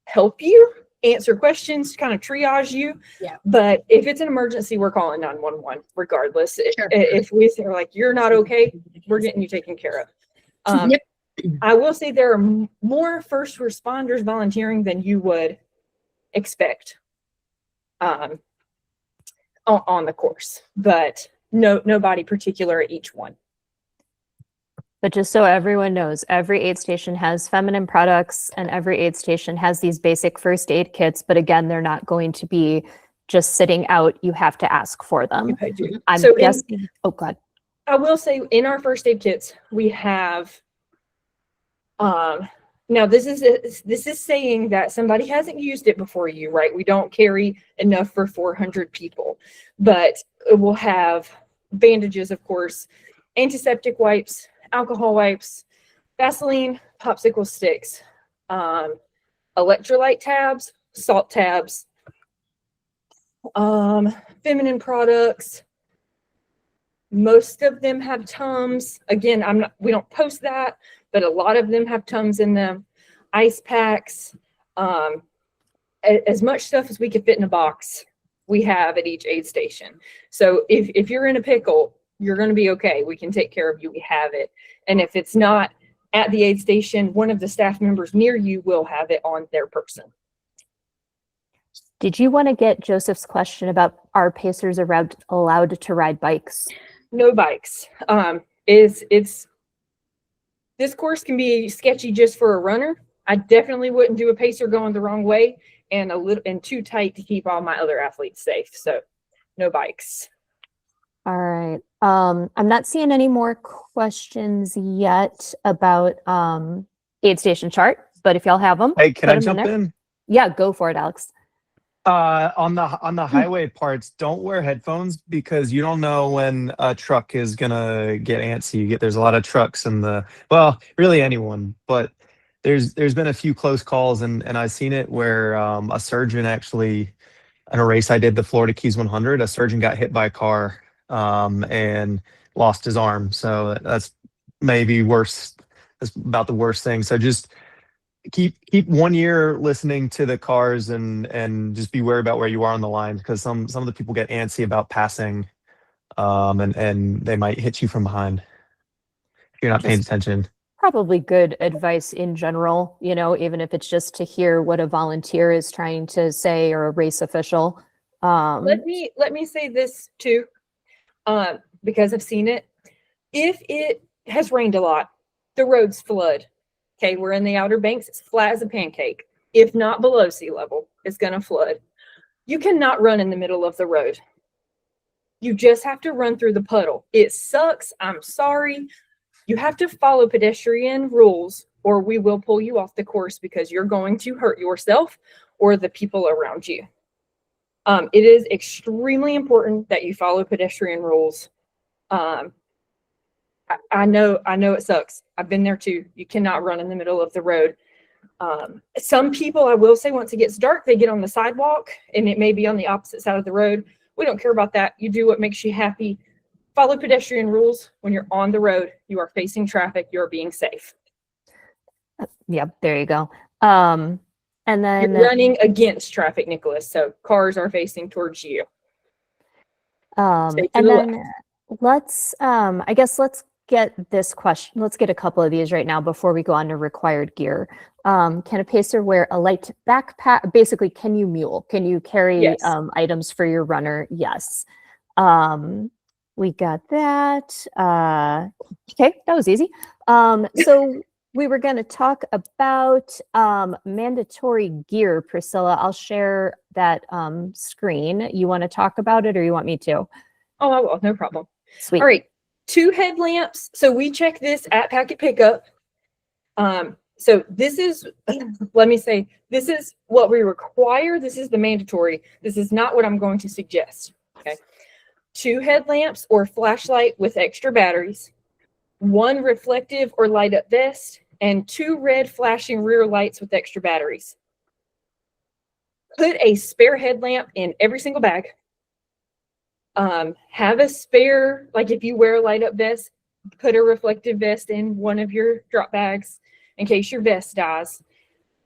Speaker 2: help you answer questions, kind of triage you.
Speaker 6: Yeah.
Speaker 2: But if it's an emergency, we're calling 911 regardless.
Speaker 6: Sure.
Speaker 2: If we say like, you're not okay, we're getting you taken care of.
Speaker 6: Yep.
Speaker 2: I will say there are more first responders volunteering than you would expect on the course, but nobody particular at each one.
Speaker 4: But just so everyone knows, every aid station has feminine products and every aid station has these basic first aid kits. But again, they're not going to be just sitting out. You have to ask for them. I'm guessing. Oh, God.
Speaker 2: I will say in our first aid kits, we have, now this is saying that somebody hasn't used it before you, right? We don't carry enough for 400 people, but we'll have bandages, of course, antiseptic wipes, alcohol wipes, Vaseline, popsicle sticks, electrolyte tabs, salt tabs, feminine products. Most of them have Tums. Again, we don't post that, but a lot of them have Tums in them. Ice packs, as much stuff as we could fit in a box, we have at each aid station. So if you're in a pickle, you're going to be okay. We can take care of you. We have it. And if it's not at the aid station, one of the staff members near you will have it on their person.
Speaker 4: Did you want to get Joseph's question about are pacers allowed to ride bikes?
Speaker 2: No bikes. This course can be sketchy just for a runner. I definitely wouldn't do a pacer going the wrong way and too tight to keep all my other athletes safe. So no bikes.
Speaker 4: All right. I'm not seeing any more questions yet about aid station chart, but if y'all have them,
Speaker 7: hey, can I jump in?
Speaker 4: Yeah, go for it, Alex.
Speaker 7: On the highway parts, don't wear headphones because you don't know when a truck is gonna get antsy. There's a lot of trucks in really anyone, but there's been a few close calls, and I've seen it where a surgeon actually, in a race I did, the Florida Keys 100, a surgeon got hit by a car and lost his arm. So that's maybe worse. That's about the worst thing. So just keep 1 ear listening to the cars and just be worried about where you are on the line, because some of the people get antsy about passing, and they might hit you from behind if you're not paying attention.
Speaker 4: Probably good advice in general, even if it's just to hear what a volunteer is trying to say or a race official.
Speaker 2: Let me say this too, because I've seen it. If it has rained a lot, the roads flood. Okay, we're in the Outer Banks. It's flat as a pancake. If not below sea level, it's going to flood. You cannot run in the middle of the road. You just have to run through the puddle. It sucks. I'm sorry. You have to follow pedestrian rules, or we will pull you off the course because you're going to hurt yourself or the people around you. It is extremely important that you follow pedestrian rules. I know it sucks. I've been there too. You cannot run in the middle of the road. Some people, I will say, once it gets dark, they get on the sidewalk, and it may be on the opposite side of the road. We don't care about that. You do what makes you happy. Follow pedestrian rules. When you're on the road, you are facing traffic. You're being safe.
Speaker 4: Yeah, there you go. And
Speaker 2: You're
Speaker 4: then
Speaker 2: running against traffic, Nicholas. So cars are facing towards you. Stay to
Speaker 4: and
Speaker 2: the
Speaker 4: then I guess let's get this question. Let's get a couple of these right now before we go on to required gear. Can a pacer wear a light backpack? Basically, can you mule? Can you carry
Speaker 2: Yes.
Speaker 4: items for your runner? Yes. We got that. Okay, that was easy. So we were going to talk about mandatory gear. Priscilla, I'll share that screen. You want to talk about it or you want me to?
Speaker 2: Oh, I will. No problem.
Speaker 4: Sweet.
Speaker 2: All right. 2 headlamps. So we check this at packet pickup. So this is, let me say, this is what we require. This is the mandatory. This is not what I'm going to suggest. Okay. 2 headlamps or flashlight with extra batteries, 1 reflective or light up vest, and 2 red flashing rear lights with extra batteries. Put a spare headlamp in every single bag. Have a spare, like if you wear a light up vest, put a reflective vest in one of your drop bags in case your vest dies.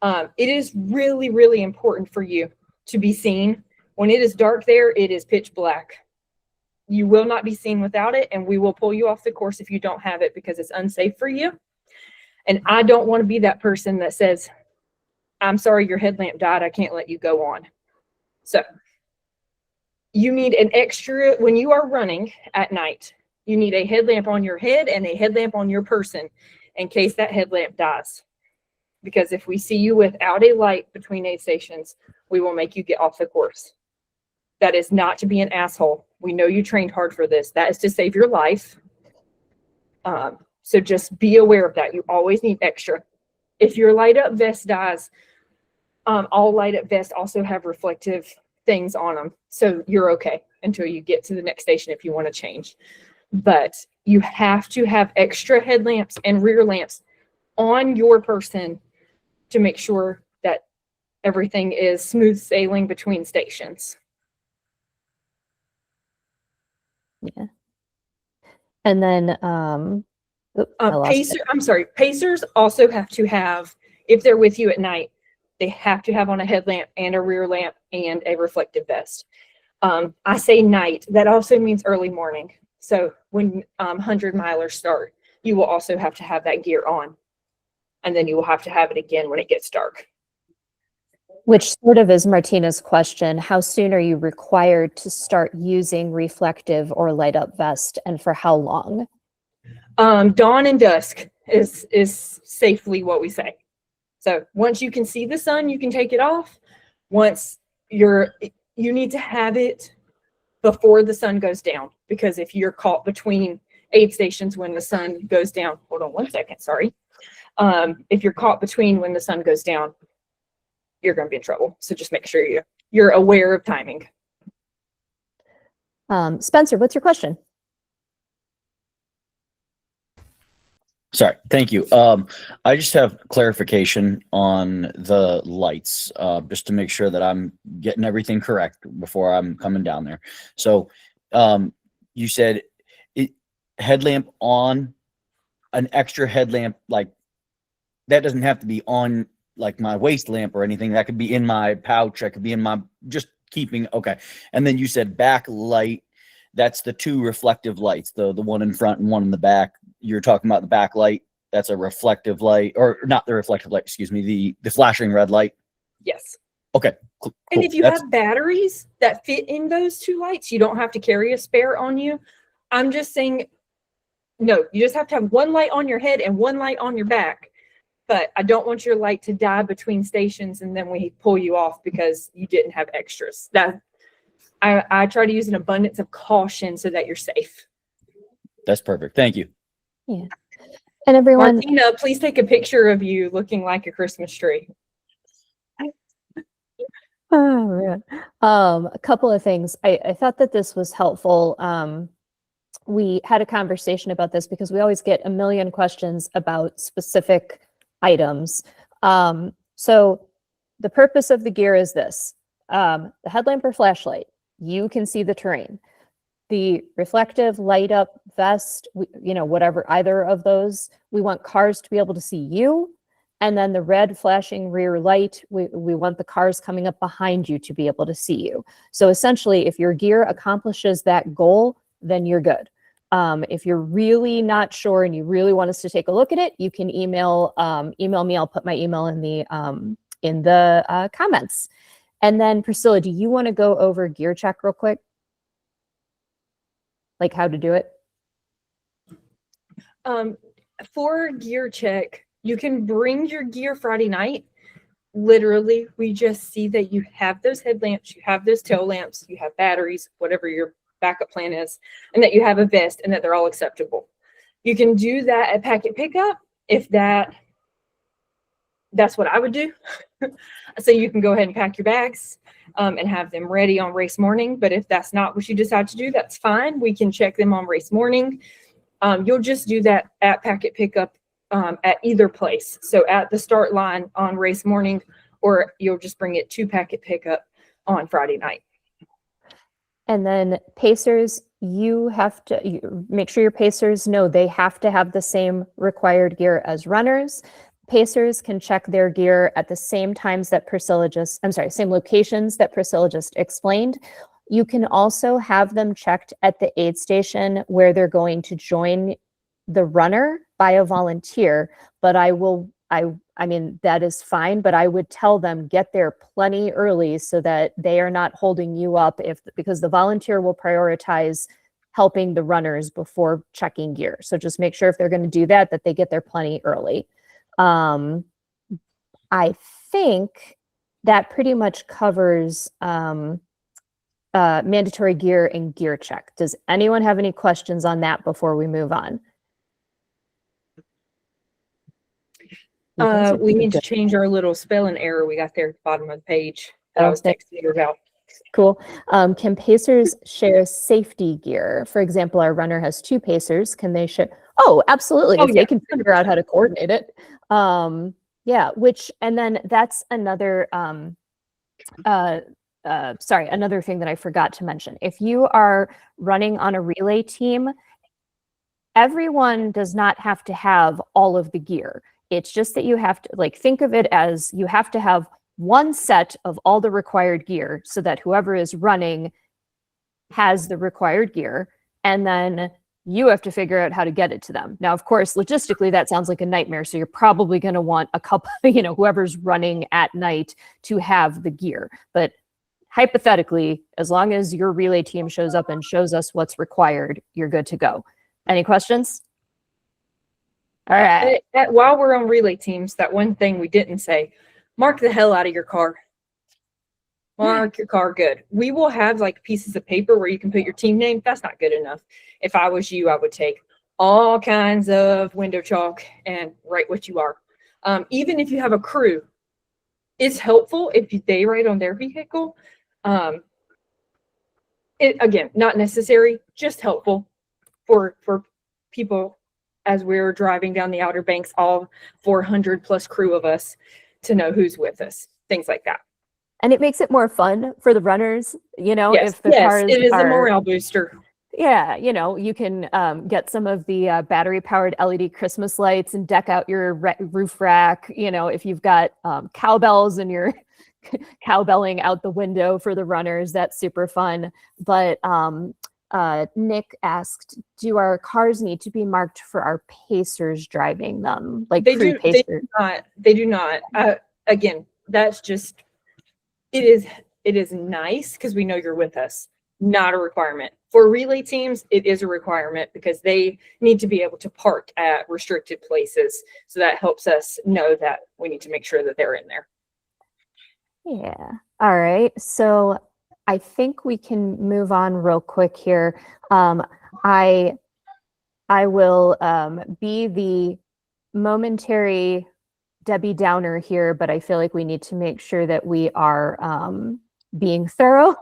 Speaker 2: It is really, really important for you to be seen. When it is dark there, it is pitch black. You will not be seen without it, and we will pull you off the course if you don't have it because it's unsafe for you. And I don't want to be that person that says, I'm sorry, your headlamp died. I can't let you go on. So you need an extra, when you are running at night, you need a headlamp on your head and a headlamp on your person in case that headlamp dies. Because if we see you without a light between aid stations, we will make you get off the course. That is not to be an asshole. We know you trained hard for this. That is to save your life. So just be aware of that. You always need extra. If your light up vest dies, all light up vests also have reflective things on them. So you're okay until you get to the next station if you want to change. But you have to have extra headlamps and rear lamps on your person to make sure that everything is smooth sailing between stations.
Speaker 4: Yeah. And then I lost it.
Speaker 2: Pacers also have to have, if they're with you at night, they have to have on a headlamp and a rear lamp and a reflective vest. I say night, that also means early morning. So when 100 milers start, you will also have to have that gear on. And then you will have to have it again when it gets dark.
Speaker 4: Which sort of is Martina's question. How soon are you required to start using reflective or light up vest, and for how long?
Speaker 2: Dawn and dusk is safely what we say. So once you can see the sun, you can take it off. Once you need to have it before the sun goes down, because if you're caught between aid stations when the sun goes down, hold on 1 second, sorry. If you're caught between when the sun goes down, you're going to be in trouble. So just make sure you're aware of timing.
Speaker 4: Spencer, what's your question?
Speaker 8: Sorry, thank you. I just have clarification on the lights, just to make sure that I'm getting everything correct before I'm coming down there. So you said headlamp on, an extra headlamp, like that doesn't have to be on like my waist lamp or anything. That could be in my pouch. I could be in my, just keeping, okay. And then you said backlight. That's the 2 reflective lights, the one in front and one in the back. You're talking about the backlight. That's a reflective light, or not the reflective light, excuse me, the flashing red light.
Speaker 2: Yes.
Speaker 8: Okay. Cool.
Speaker 2: And if you have batteries that fit in those 2 lights, you don't have to carry a spare on you. I'm just saying, no, you just have to have 1 light on your head and 1 light on your back. But I don't want your light to die between stations and then we pull you off because you didn't have extras. That I try to use an abundance of caution so that you're safe.
Speaker 8: That's perfect. Thank you.
Speaker 4: Yeah. And everyone,
Speaker 2: Martina, please take a picture of you looking like a Christmas tree.
Speaker 4: oh man. A couple of things. I thought that this was helpful. We had a conversation about this because we always get a million questions about specific items. So the purpose of the gear is this: the headlamp or flashlight, you can see the terrain. The reflective light up vest, whatever, either of those, we want cars to be able to see you, And then the red flashing rear light, we want the cars coming up behind you to be able to see you. So essentially, if your gear accomplishes that goal, then you're good. If you're really not sure and you really want us to take a look at it, you can email me. I'll put my email in the comments. And then Priscilla, do you want to go over gear check real quick? Like how to do it?
Speaker 2: For gear check, you can bring your gear Friday night. Literally, we just see that you have those headlamps, you have those tail lamps, you have batteries, whatever your backup plan is, and that you have a vest and that they're all acceptable. You can do that at packet pickup if that's what I would do. So you can go ahead and pack your bags and have them ready on race morning. But if that's not what you decide to do, that's fine. We can check them on race morning. You'll just do that at packet pickup at either place. So at the start line on race morning, or you'll just bring it to packet pickup on Friday night.
Speaker 4: And then pacers, you have to make sure your pacers know they have to have the same required gear as runners. Pacers can check their gear at the same times that same locations that Priscilla just explained. You can also have them checked at the aid station where they're going to join the runner by a volunteer, but I mean, that is fine, but I would tell them get there plenty early so that they are not holding you up because the volunteer will prioritize helping the runners before checking gear. So just make sure if they're going to do that they get there plenty early. I think that pretty much covers mandatory gear and gear check. Does anyone have any questions on that before we move on?
Speaker 2: We need to change our little spelling error we got there at the bottom of the page that I was texting you about.
Speaker 4: Cool. Can pacers share safety gear? For example, our runner has 2 pacers. Can they share? Oh, absolutely. If they can figure out how to coordinate it. Yeah, and then that's another, another thing that I forgot to mention. If you are running on a relay team, everyone does not have to have all of the gear. It's just that you have to think of it as you have to have one set of all the required gear so that whoever is running has the required gear, and then you have to figure out how to get it to them. Now, of course, logistically, that sounds like a nightmare. So you're probably going to want a couple, whoever's running at night to have the gear. But hypothetically, as long as your relay team shows up and shows us what's required, you're good to go. Any questions? All right.
Speaker 2: While we're on relay teams, that one thing we didn't say, mark the hell out of your car. Mark your car good. We will have pieces of paper where you can put your team name. That's not good enough. If I was you, I would take all kinds of window chalk and write what you are. Even if you have a crew, it's helpful if they write on their vehicle. Again, not necessary, just helpful for people as we're driving down the Outer Banks, all 400 plus crew of us, to know who's with us, things like that.
Speaker 4: And it makes it more fun for the runners,
Speaker 2: Yes,
Speaker 4: if the cars
Speaker 2: it is a morale booster.
Speaker 4: Yeah, you can get some of the battery-powered LED Christmas lights and deck out your roof rack. If you've got cowbells and you're cowbelling out the window for the runners, that's super fun. But Nick asked, do our cars need to be marked for our pacers driving them? They
Speaker 2: do not. Again, that's just, it is nice because we know you're with us. Not a requirement. For relay teams, it is a requirement because they need to be able to park at restricted places. So that helps us know that we need to make sure that they're in there.
Speaker 4: Yeah. All right. So I think we can move on real quick here. I will be the momentary Debbie Downer here, but I feel like we need to make sure that we are being thorough.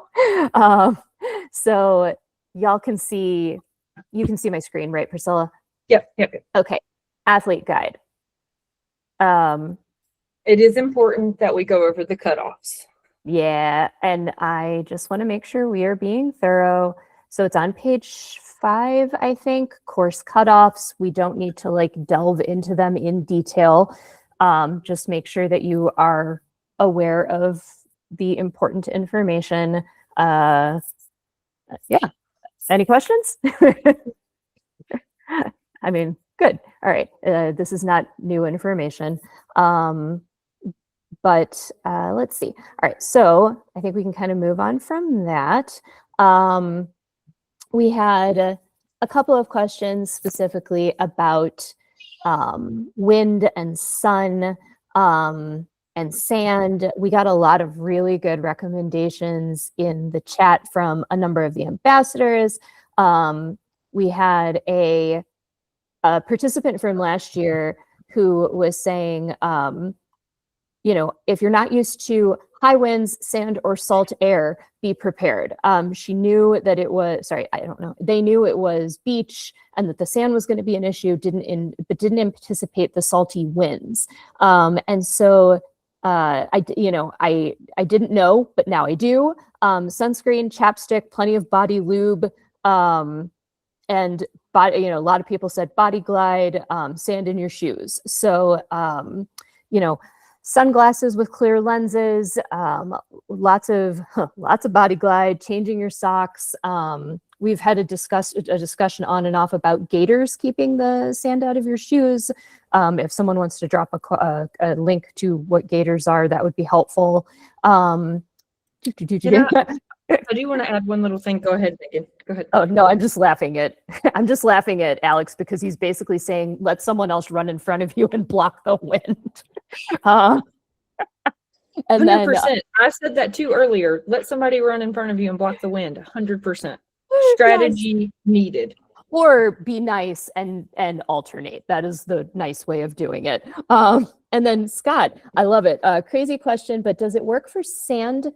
Speaker 4: So y'all can see, you can see my screen, right, Priscilla?
Speaker 2: Yep.
Speaker 4: Okay. Athlete guide.
Speaker 2: It is important that we go over the cutoffs.
Speaker 4: Yeah, and I just want to make sure we are being thorough. So it's on page 5, I think, course cutoffs. We don't need to delve into them in detail. Just make sure that you are aware of the important information. Yeah. Any questions? I mean, good. All right. This is not new information. But let's see. All right. So I think we can kind of move on from that. We had a couple of questions specifically about wind and sun and sand. We got a lot of really good recommendations in the chat from a number of the ambassadors. We had a participant from last year who was saying, you know, if you're not used to high winds, sand, or salt air, be prepared. She knew that it was, sorry, I don't know. They knew it was beach and that the sand was going to be an issue, but didn't anticipate the salty winds. And so I didn't know, but now I do. Sunscreen, chapstick, plenty of body lube, and body, you know, a lot of people said body glide, sand in your shoes. So, you know, sunglasses with clear lenses, lots of body glide, changing your socks. We've had a discussion on and off about gaiters keeping the sand out of your shoes. If someone wants to drop a link to what gaiters are, that would be helpful. I do
Speaker 2: want to add one little thing. Go ahead, Megan. Go ahead.
Speaker 4: Oh no, I'm just laughing at Alex because he's basically saying let someone else run in front of you and block the wind. And
Speaker 2: 100%.
Speaker 4: then
Speaker 2: I said that too earlier. Let somebody run in front of you and block the wind. 100%. Strategy needed.
Speaker 4: Or be nice and alternate. That is the nice way of doing it. And then Scott, I love it. Crazy question, but does it work for sand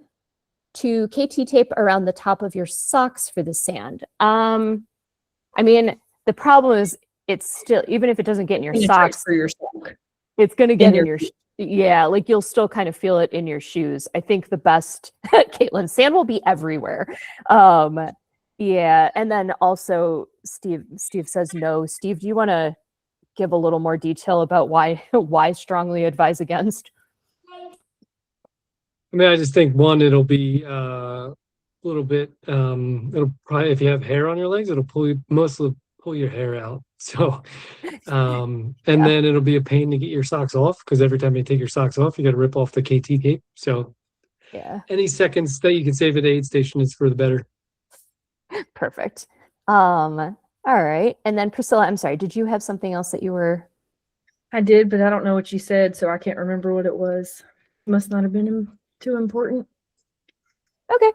Speaker 4: to KT tape around the top of your socks for the sand? I mean, the problem is it's still, even if it doesn't get in your socks,
Speaker 2: for your sock.
Speaker 4: it's going to get in your yeah, like you'll still kind of feel it in your shoes. I think the best, Caitlin, sand will be everywhere. Yeah, and then also Steve says no. Steve, do you want to give a little more detail about why strongly advise against?
Speaker 3: I mean, I just think one, it'll be a little bit. It'll probably, if you have hair on your legs, it'll mostly pull your hair out. So, and then it'll be a pain to get your socks off because every time you take your socks off, you got to rip off the KT tape. So,
Speaker 4: yeah,
Speaker 3: any seconds that you can save at the aid station is for the better.
Speaker 4: Perfect. All right, and then Priscilla, I'm sorry, did you have something else that you were?
Speaker 2: I did, but I don't know what you said, so I can't remember what it was. Must not have been too important.
Speaker 4: Okay.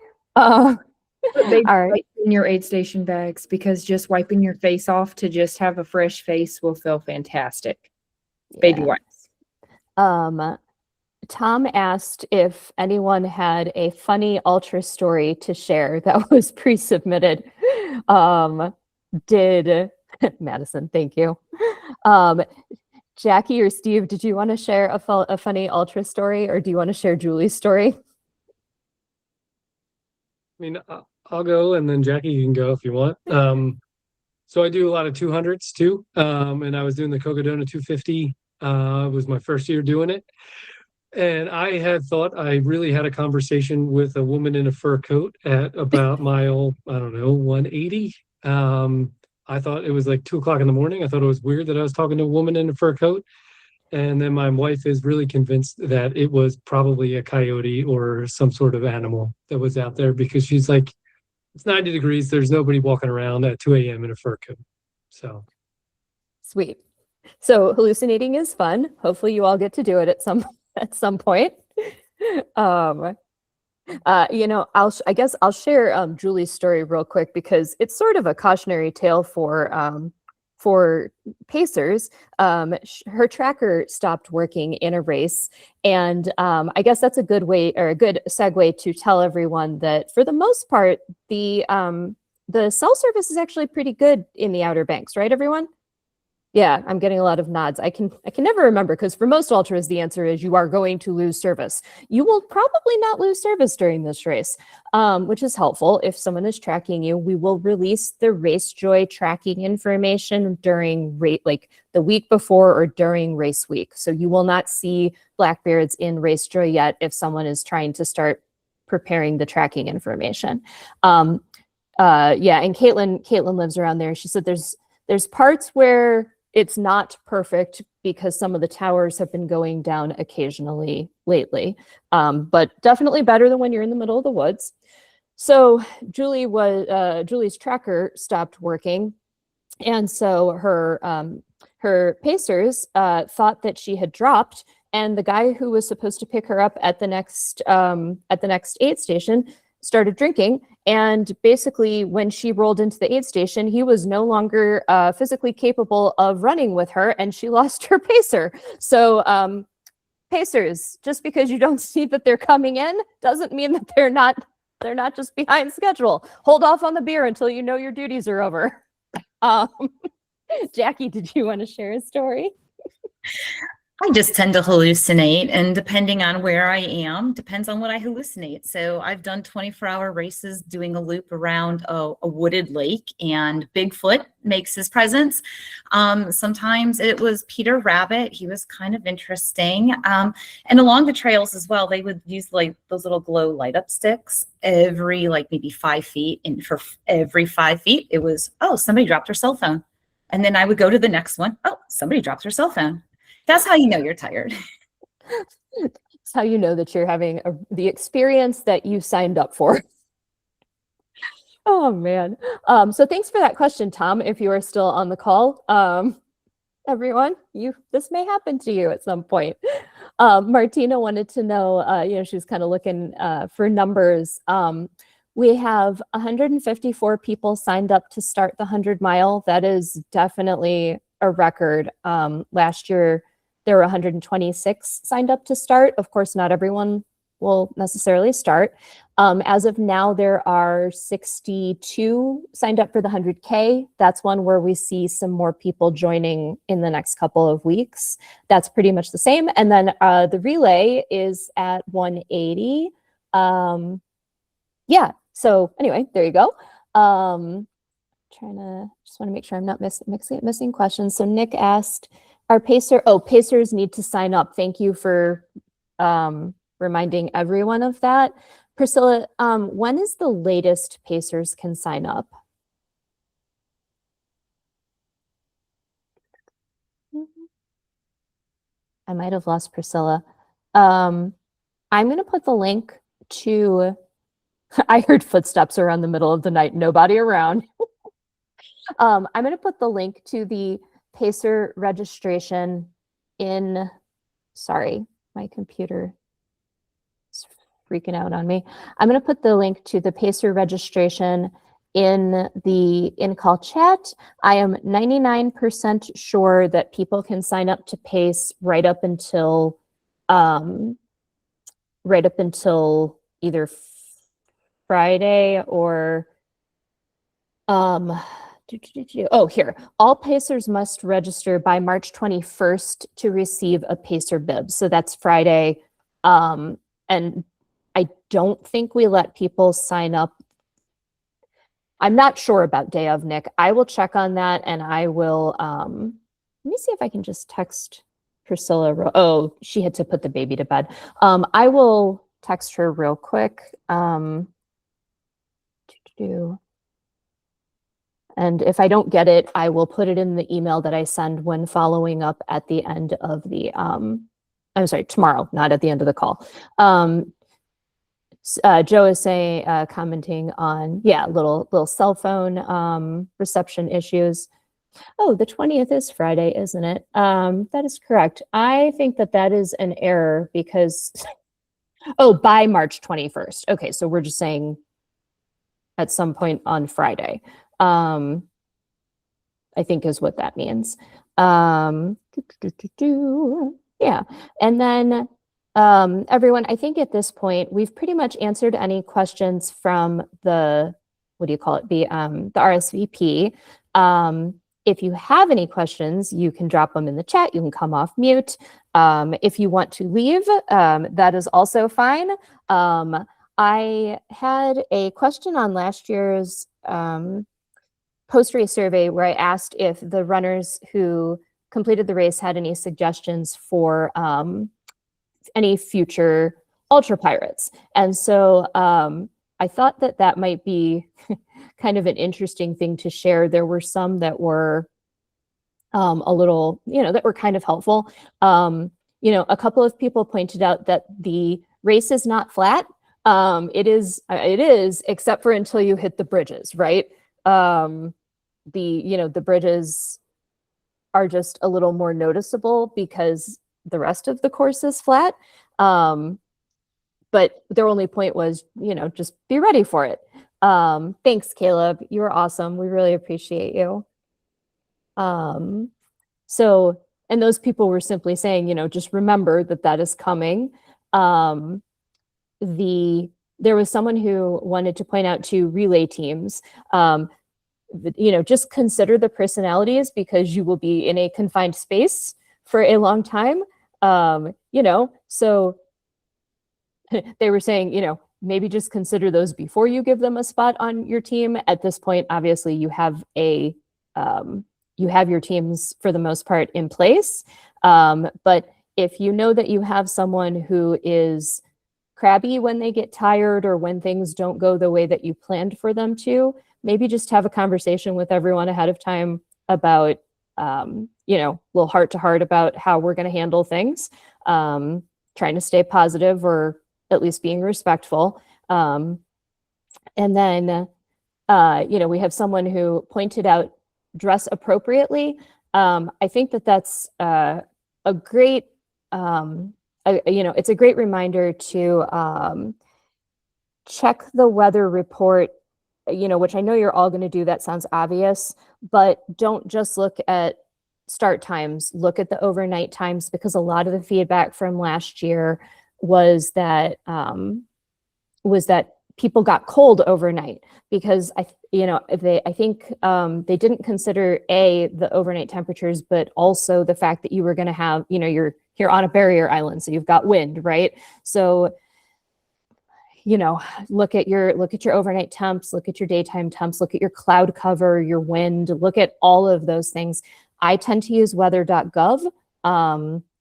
Speaker 2: They
Speaker 4: all right.
Speaker 2: in your aid station bags because just wiping your face off to just have a fresh face will feel fantastic. Yeah. Baby wipes.
Speaker 4: Tom asked if anyone had a funny ultra story to share that was pre-submitted. Did Madison? Thank you. Jackie or Steve, did you want to share a funny ultra story, or do you want to share Julie's story?
Speaker 3: I mean, I'll go, and then Jackie, you can go if you want. So I do a lot of 200s too, and I was doing the Cocodona 250. It was my first year doing it, and I had thought I really had a conversation with a woman in a fur coat at about mile, I don't know, 180. I thought it was like 2 o'clock in the morning. I thought it was weird that I was talking to a woman in a fur coat. And then my wife is really convinced that it was probably a coyote or some sort of animal that was out there because she's like, it's 90 degrees. There's nobody walking around at 2 a.m. in a fur coat. So
Speaker 4: sweet. So hallucinating is fun. Hopefully you all get to do it at some point. You know, I guess I'll share Julie's story real quick because it's sort of a cautionary tale for pacers. Her tracker stopped working in a race, and I guess that's a good way or a good segue to tell everyone that for the most part, the cell service is actually pretty good in the Outer Banks, right, everyone? Yeah, I'm getting a lot of nods. I can never remember because for most ultras, the answer is you are going to lose service. You will probably not lose service during this race, which is helpful. If someone is tracking you, we will release the Race Joy tracking information during like the week before or during race week. So you will not see Blackbeards in Race Joy yet if someone is trying to start preparing the tracking information. Yeah, and Caitlin lives around there. She said there's parts where it's not perfect because some of the towers have been going down occasionally lately, but definitely better than when you're in the middle of the woods. So Julie's tracker stopped working, and so her pacers thought that she had dropped, and the guy who was supposed to pick her up at the next aid station started drinking. And basically, when she rolled into the aid station, he was no longer physically capable of running with her, and she lost her pacer. So pacers, just because you don't see that they're coming in, doesn't mean that they're not just behind schedule. Hold off on the beer until you know your duties are over. Jackie, did you want to share a story?
Speaker 9: I just tend to hallucinate, and depending on where I am, depends on what I hallucinate. So I've done 24-hour races doing a loop around a wooded lake, and Bigfoot makes his presence. Sometimes it was Peter Rabbit. He was kind of interesting. And along the trails as well, they would use like those little glow light up sticks every like maybe 5 feet. And for every 5 feet, it was, oh, somebody dropped their cell phone. And then I would go to the next one. Oh, somebody dropped their cell phone. That's how you know you're tired.
Speaker 4: That's how you know that you're having the experience that you signed up for. Oh, man. So thanks for that question, Tom, if you are still on the call. Everyone, this may happen to you at some point. Martina wanted to know, she was kind of looking for numbers. We have 154 people signed up to start the 100-mile. That is definitely a record. Last year, there were 126 signed up to start. Of course, not everyone will necessarily start. As of now, there are 62 signed up for the 100K. That's one where we see some more people joining in the next couple of weeks. That's pretty much the same. And then the relay is at 180. Yeah, so anyway, there you go. Just want to make sure I'm not missing questions. So Nick asked, pacers need to sign up. Thank you for reminding everyone of that. Priscilla, when is the latest pacers can sign up? I might have lost Priscilla. I'm going to put the link to, I heard footsteps around the middle of the night, nobody around. I'm going to put the link to the pacer registration in, sorry, my computer is freaking out on me. I'm going to put the link to the pacer registration in the in-call chat. I am 99% sure that people can sign up to pace right up until either Friday or here. All pacers must register by March 21st to receive a pacer bib. So that's Friday. And I don't think we let people sign up. I'm not sure about day of, Nick. I will check on that, and I will, let me see if I can just text Priscilla. Oh, she had to put the baby to bed. I will text her real quick. And if I don't get it, I will put it in the email that I send when following up at the end of the, I'm sorry, tomorrow, not at the end of the call. Joe is saying, commenting on, yeah, little cell phone reception issues. Oh, the 20th is Friday, isn't it? That is correct. I think that is an error because, oh, by March 21st. Okay, so we're just saying at some point on Friday. I think is what that means. Yeah, and then everyone, I think at this point we've pretty much answered any questions from the, what do you call it, the RSVP. If you have any questions, you can drop them in the chat. You can come off mute. If you want to leave, that is also fine. I had a question on last year's post-race survey where I asked if the runners who completed the race had any suggestions for any future ultra pirates. And so I thought that that might be kind of an interesting thing to share. There were some that were a little, that were kind of helpful. A couple of people pointed out that the race is not flat. It is, except for until you hit the bridges, right? The bridges are just a little more noticeable because the rest of the course is flat. But their only point was, just be ready for it. Thanks, Caleb. You were awesome. We really appreciate you. So, and those people were simply saying, just remember that that is coming. There was someone who wanted to point out to relay teams, just consider the personalities because you will be in a confined space for a long time. So they were saying, maybe just consider those before you give them a spot on your team. At this point, obviously, you have your teams for the most part in place. But if you know that you have someone who is crabby when they get tired or when things don't go the way that you planned for them to, maybe just have a conversation with everyone ahead of time about, little heart to heart about how we're going to handle things, trying to stay positive or at least being respectful. And then, we have someone who pointed out dress appropriately. I think that that's a great, it's a great reminder to check the weather report, which I know you're all going to do. That sounds obvious, but don't just look at start times, look at the overnight times, because a lot of the feedback from last year was that people got cold overnight because I think they didn't consider the overnight temperatures, but also the fact that you were going to have, you're on a barrier island, so you've got wind, right? So, look at your overnight temps, look at your daytime temps, look at your cloud cover, your wind, look at all of those things. I tend to use weather.gov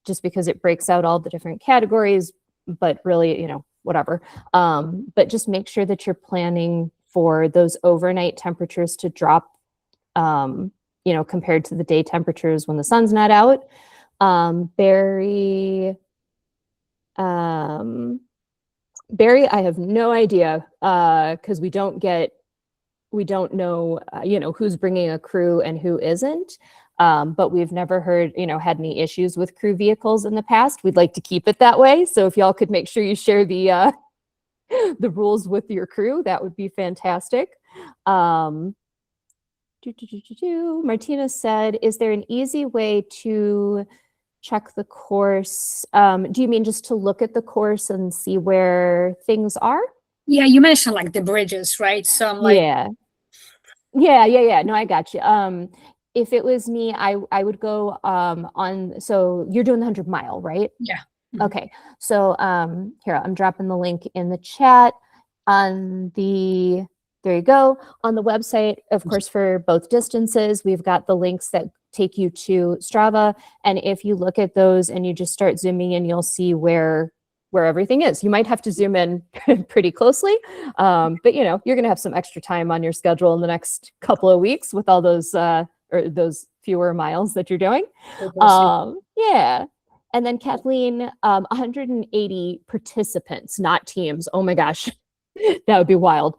Speaker 4: just because it breaks out all the different categories, but really, whatever. But just make sure that you're planning for those overnight temperatures to drop, compared to the day temperatures when the sun's not out. Barry, I have no idea because we don't know, who's bringing a crew and who isn't. But we've never heard, had any issues with crew vehicles in the past. We'd like to keep it that way. So if y'all could make sure you share the rules with your crew, that would be fantastic. Martina said, is there an easy way to check the course? Do you mean just to look at the course and see where things are?
Speaker 6: Yeah, you mentioned like the bridges, right? So I'm like,
Speaker 4: Yeah. No, I got you. If it was me, I would go on. So you're doing the 100-mile, right?
Speaker 6: Yeah.
Speaker 4: Okay. So here, I'm dropping the link in the chat there you go. On the website, of course, for both distances, we've got the links that take you to Strava. And if you look at those and you just start zooming in, you'll see where everything is. You might have to zoom in pretty closely, but you're going to have some extra time on your schedule in the next couple of weeks with all those or those fewer miles that you're doing. Yeah. And then Kathleen, 180 participants, not teams. Oh my gosh, that would be wild.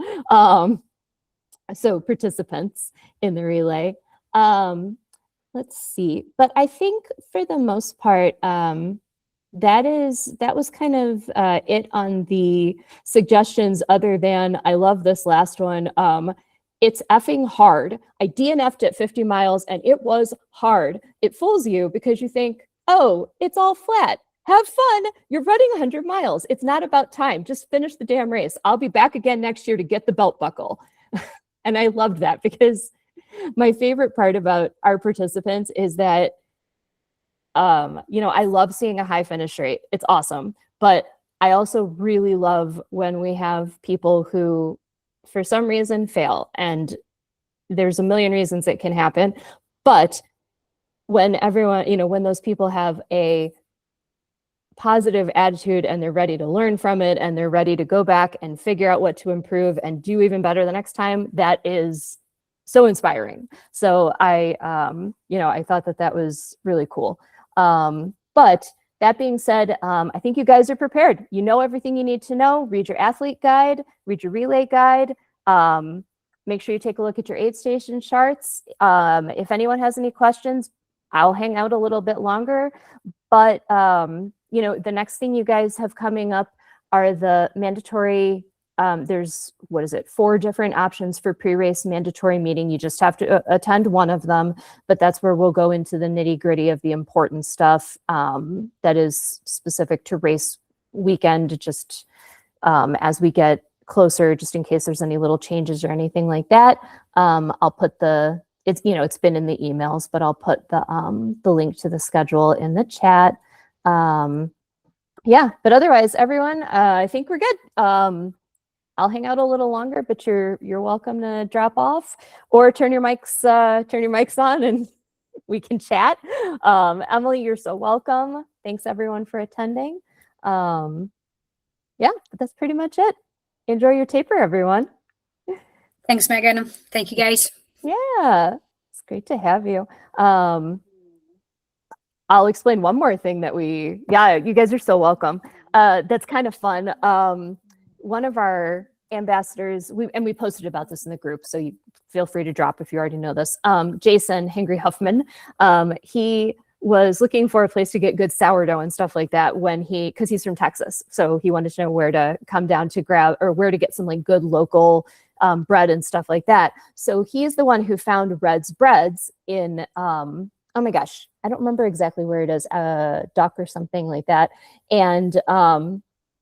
Speaker 4: So participants in the relay. Let's see. But I think for the most part, that was kind of it on the suggestions, other than I love this last one. It's effing hard. I DNF'd at 50 miles and it was hard. It fools you because you think, oh, it's all flat. Have fun. You're running 100 miles. It's not about time. Just finish the damn race. I'll be back again next year to get the belt buckle. And I loved that because my favorite part about our participants is that, I love seeing a high finish rate. It's awesome. But I also really love when we have people who, for some reason, fail. And there's a million reasons it can happen. But when everyone, when those people have a positive attitude and they're ready to learn from it and they're ready to go back and figure out what to improve and do even better the next time, that is so inspiring. So I thought that was really cool. But that being said, I think you guys are prepared. You know everything you need to know. Read your athlete guide, read your relay guide. Make sure you take a look at your aid station charts. If anyone has any questions, I'll hang out a little bit longer. But the next thing you guys have coming up are the mandatory, there's, 4 different options for pre-race mandatory meeting. You just have to attend one of them, but that's where we'll go into the nitty-gritty of the important stuff that is specific to race weekend, just as we get closer, just in case there's any little changes or anything like that. I'll put it's been in the emails, but I'll put the link to the schedule in the chat. But otherwise, everyone, I think we're good. I'll hang out a little longer, but you're welcome to drop off or turn your mics on and we can chat. Emily, you're so welcome. Thanks everyone for attending. But that's pretty much it. Enjoy your taper, everyone.
Speaker 6: Thanks, Megan. Thank you, guys.
Speaker 4: Yeah, it's great to have you. I'll explain one more thing you guys are so welcome. That's kind of fun. One of our ambassadors, we posted about this in the group, so you feel free to drop if you already know this. Jason Hengry Huffman, he was looking for a place to get good sourdough and stuff like that because he's from Texas. So he wanted to know where to come down to grab or where to get some like good local bread and stuff like that. So he's the one who found Red's Breads in, oh my gosh, I don't remember exactly where it is, Duck or something like that. And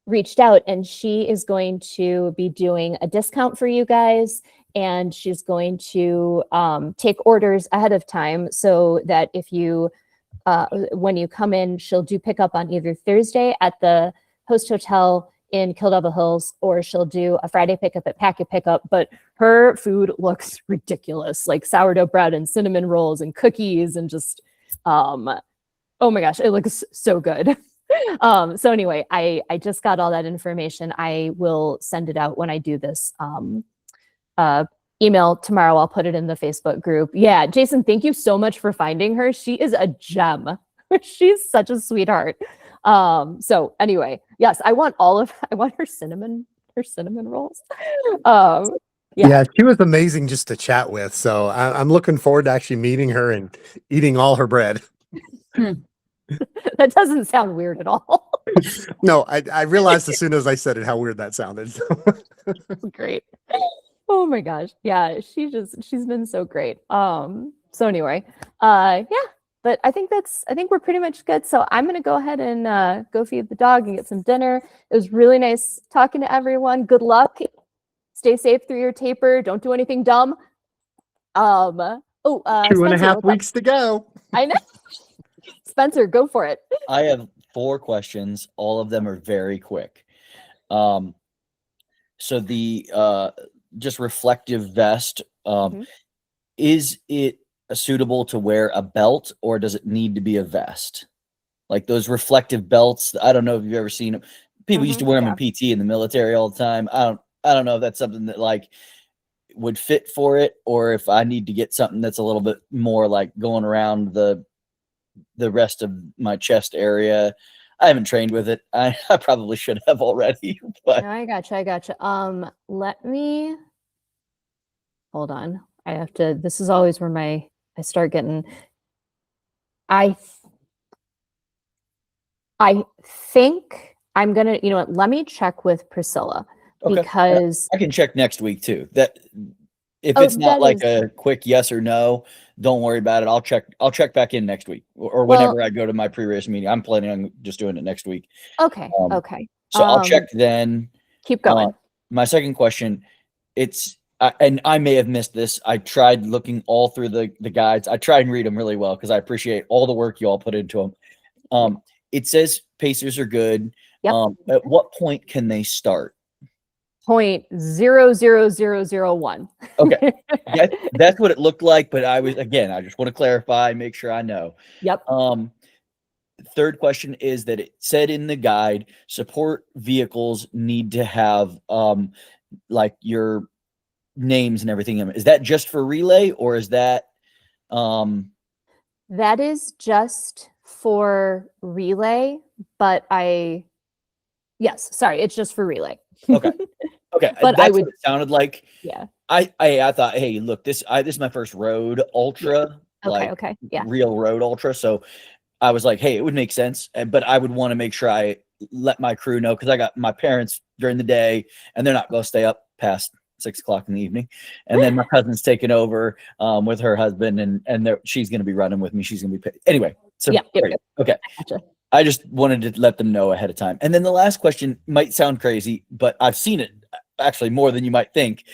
Speaker 4: reached out, and she is going to be doing a discount for you guys. And she's going to take orders ahead of time so that if you, when you come in, she'll do pickup on either Thursday at the host hotel in Kildare Hills, or she'll do a Friday pickup at Packet Pickup. But her food looks ridiculous, like sourdough bread and cinnamon rolls and cookies and just, oh my gosh, it looks so good. So anyway, I just got all that information. I will send it out when I do this email tomorrow. I'll put it in the Facebook group. Yeah, Jason, thank you so much for finding her. She is a gem. She's such a sweetheart. So anyway, yes, I want her cinnamon rolls.
Speaker 10: Yeah, she was amazing just to chat with. So I'm looking forward to actually meeting her and eating all her bread.
Speaker 4: That doesn't sound weird at all.
Speaker 10: No, I realized as soon as I said it how weird that sounded.
Speaker 4: Great. Oh my gosh. Yeah, she's been so great. So anyway, but I think we're pretty much good. So I'm gonna go ahead and go feed the dog and get some dinner. It was really nice talking to everyone. Good luck. Stay safe through your taper. Don't do anything dumb.
Speaker 10: 2.5 weeks to go.
Speaker 4: I know. Spencer, go for it.
Speaker 8: I have 4 questions. All of them are very quick. So the just reflective vest, is it suitable to wear a belt, or does it need to be a vest? Like those reflective belts, I don't know if you've ever seen them. People used to wear them in PT in the military all the time. I don't know if that's something that like would fit for it, or if I need to get something that's a little bit more like going around the rest of my chest area. I haven't trained with it. I probably should have already. But
Speaker 4: No, I gotcha. Let me hold on. I have to. This is always where I start getting. I think I'm gonna. You know what? Let me check with Priscilla because
Speaker 8: I can check next week too. That if it's not like a quick yes or no, don't worry about it. I'll check back in next week or whenever I go to my pre-race meeting. I'm planning on just doing it next week.
Speaker 4: Okay.
Speaker 8: So I'll check then.
Speaker 4: Keep going.
Speaker 8: My second question, it's and I may have missed this. I tried looking all through the guides. I tried and read them really well because I appreciate all the work you all put into them. It says pacers are good.
Speaker 4: Yep.
Speaker 8: At what point can they start?
Speaker 4: 0.00001.
Speaker 8: Okay. That's what it looked like, but I just want to clarify, make sure I know.
Speaker 4: Yep.
Speaker 8: Third question is that it said in the guide, support vehicles need to have like your names and everything. Is that just for relay, or is that
Speaker 4: That is just for relay, but yes, sorry, it's just for relay.
Speaker 8: okay.
Speaker 4: But
Speaker 8: That's what it sounded like.
Speaker 4: Yeah.
Speaker 8: I thought, hey, look, this is my first road ultra,
Speaker 4: Okay. Yeah.
Speaker 8: real road ultra. So I was like, hey, it would make sense, but I would want to make sure I let my crew know, because I got my parents during the day and they're not going to stay up past 6 o'clock in the evening. And then my cousin's taking over with her husband, and she's going to be running with me. She's going to be anyway. So
Speaker 4: Yep.
Speaker 8: Okay.
Speaker 4: Gotcha.
Speaker 8: I just wanted to let them know ahead of time. And then the last question might sound crazy, but I've seen it actually more than you might think.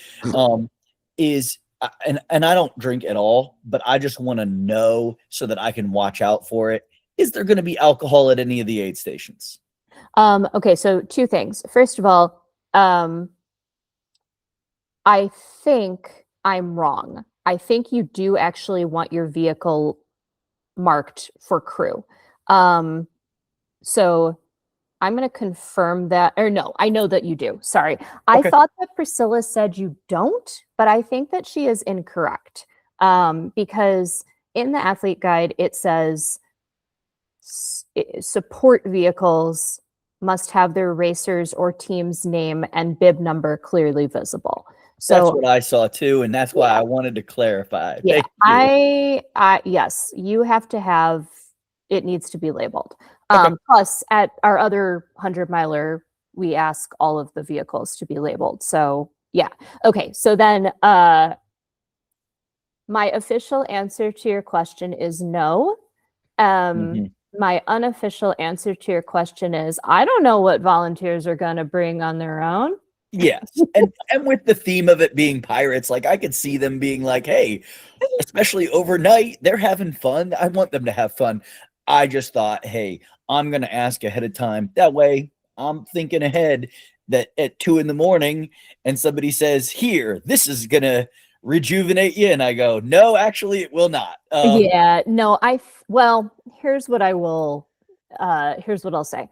Speaker 8: Is and I don't drink at all, but I just want to know so that I can watch out for it. Is there going to be alcohol at any of the aid stations?
Speaker 4: Okay, so two things. First of all, I think I'm wrong. I think you do actually want your vehicle marked for crew. So I'm going to confirm that, or no, I know that you do. Sorry. I thought that Priscilla said you don't, but I think that she is incorrect. Because in the athlete guide, it says support vehicles must have their racers or team's name and bib number clearly visible. So
Speaker 8: that's what I saw too, and that's why I wanted to clarify.
Speaker 4: Yeah, yes, you have to have, it needs to be labeled. Plus, at our other 100-miler, we ask all of the vehicles to be labeled. So yeah, okay. So then, my official answer to your question is no. My unofficial answer to your question is I don't know what volunteers are going to bring on their own.
Speaker 8: Yes. And with the theme of it being pirates, like I could see them being like, hey, especially overnight, they're having fun. I want them to have fun. I just thought, hey, I'm going to ask ahead of time. That way I'm thinking ahead that at 2 a.m. and somebody says, here, this is going to rejuvenate you. And I go, no, actually it will not.
Speaker 4: Yeah, no, well, here's what I'll say.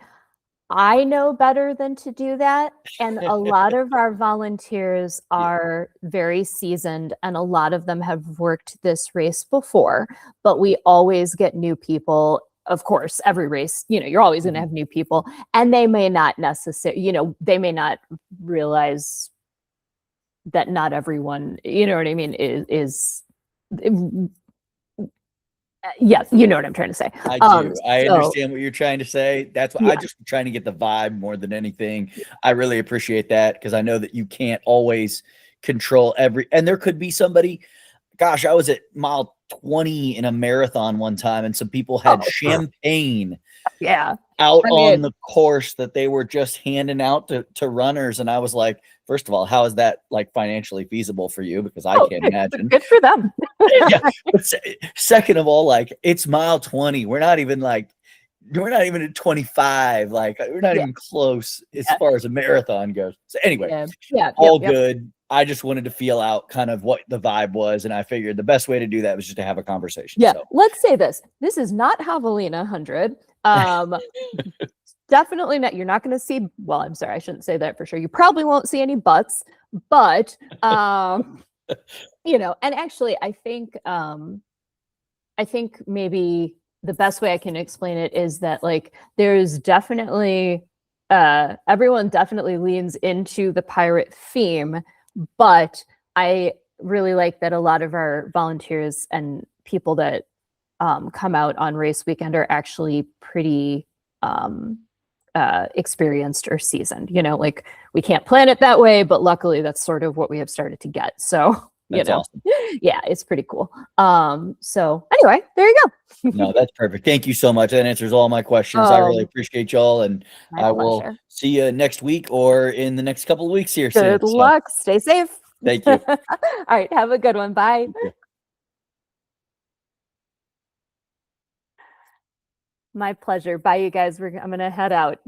Speaker 4: I know better than to do that. And a lot of our volunteers are very seasoned, and a lot of them have worked this race before, but we always get new people. Of course, every race, you're always going to have new people, and they may not necessarily, they may not realize that not everyone, you know what I mean, is yes, you know what I'm trying to say.
Speaker 8: I do. I understand what you're trying to say. That's why I just trying to get the vibe more than anything. I really appreciate that, because I know that you can't always control and there could be somebody. Gosh, I was at mile 20 in a marathon one time, and some people had champagne out on the course that they were just handing out to runners. And I was like, first of all, how is that like financially feasible for you? Because I can't imagine.
Speaker 4: Good for them.
Speaker 8: Yeah. But second of all, like, it's mile 20. We're not even at 25. Like, we're not even close as far as a marathon goes. So anyway, all good. I just wanted to feel out kind of what the vibe was, and I figured the best way to do that was just to have a conversation.
Speaker 4: Yeah,
Speaker 8: so.
Speaker 4: Let's say this. This is not Javelina 100. Definitely not. You're not going to see, well, I'm sorry, I shouldn't say that for sure. You probably won't see any butts, but, and actually I think maybe the best way I can explain it is that, like, there's definitely, everyone definitely leans into the pirate theme, but I really like that a lot of our volunteers and people that come out on race weekend are actually pretty experienced or seasoned. Like, we can't plan it that way, but luckily that's sort of what we have started to get. So,
Speaker 8: awesome.
Speaker 4: Yeah, it's pretty cool. So anyway, there you go.
Speaker 8: No, that's perfect. Thank you so much. That answers all my questions. I really appreciate y'all, and I will see you next week or in the next couple of weeks here.
Speaker 4: Good luck. Stay safe.
Speaker 8: Thank you.
Speaker 4: All right. Have a good one. Bye. My pleasure. Bye, you guys. I'm going to head out.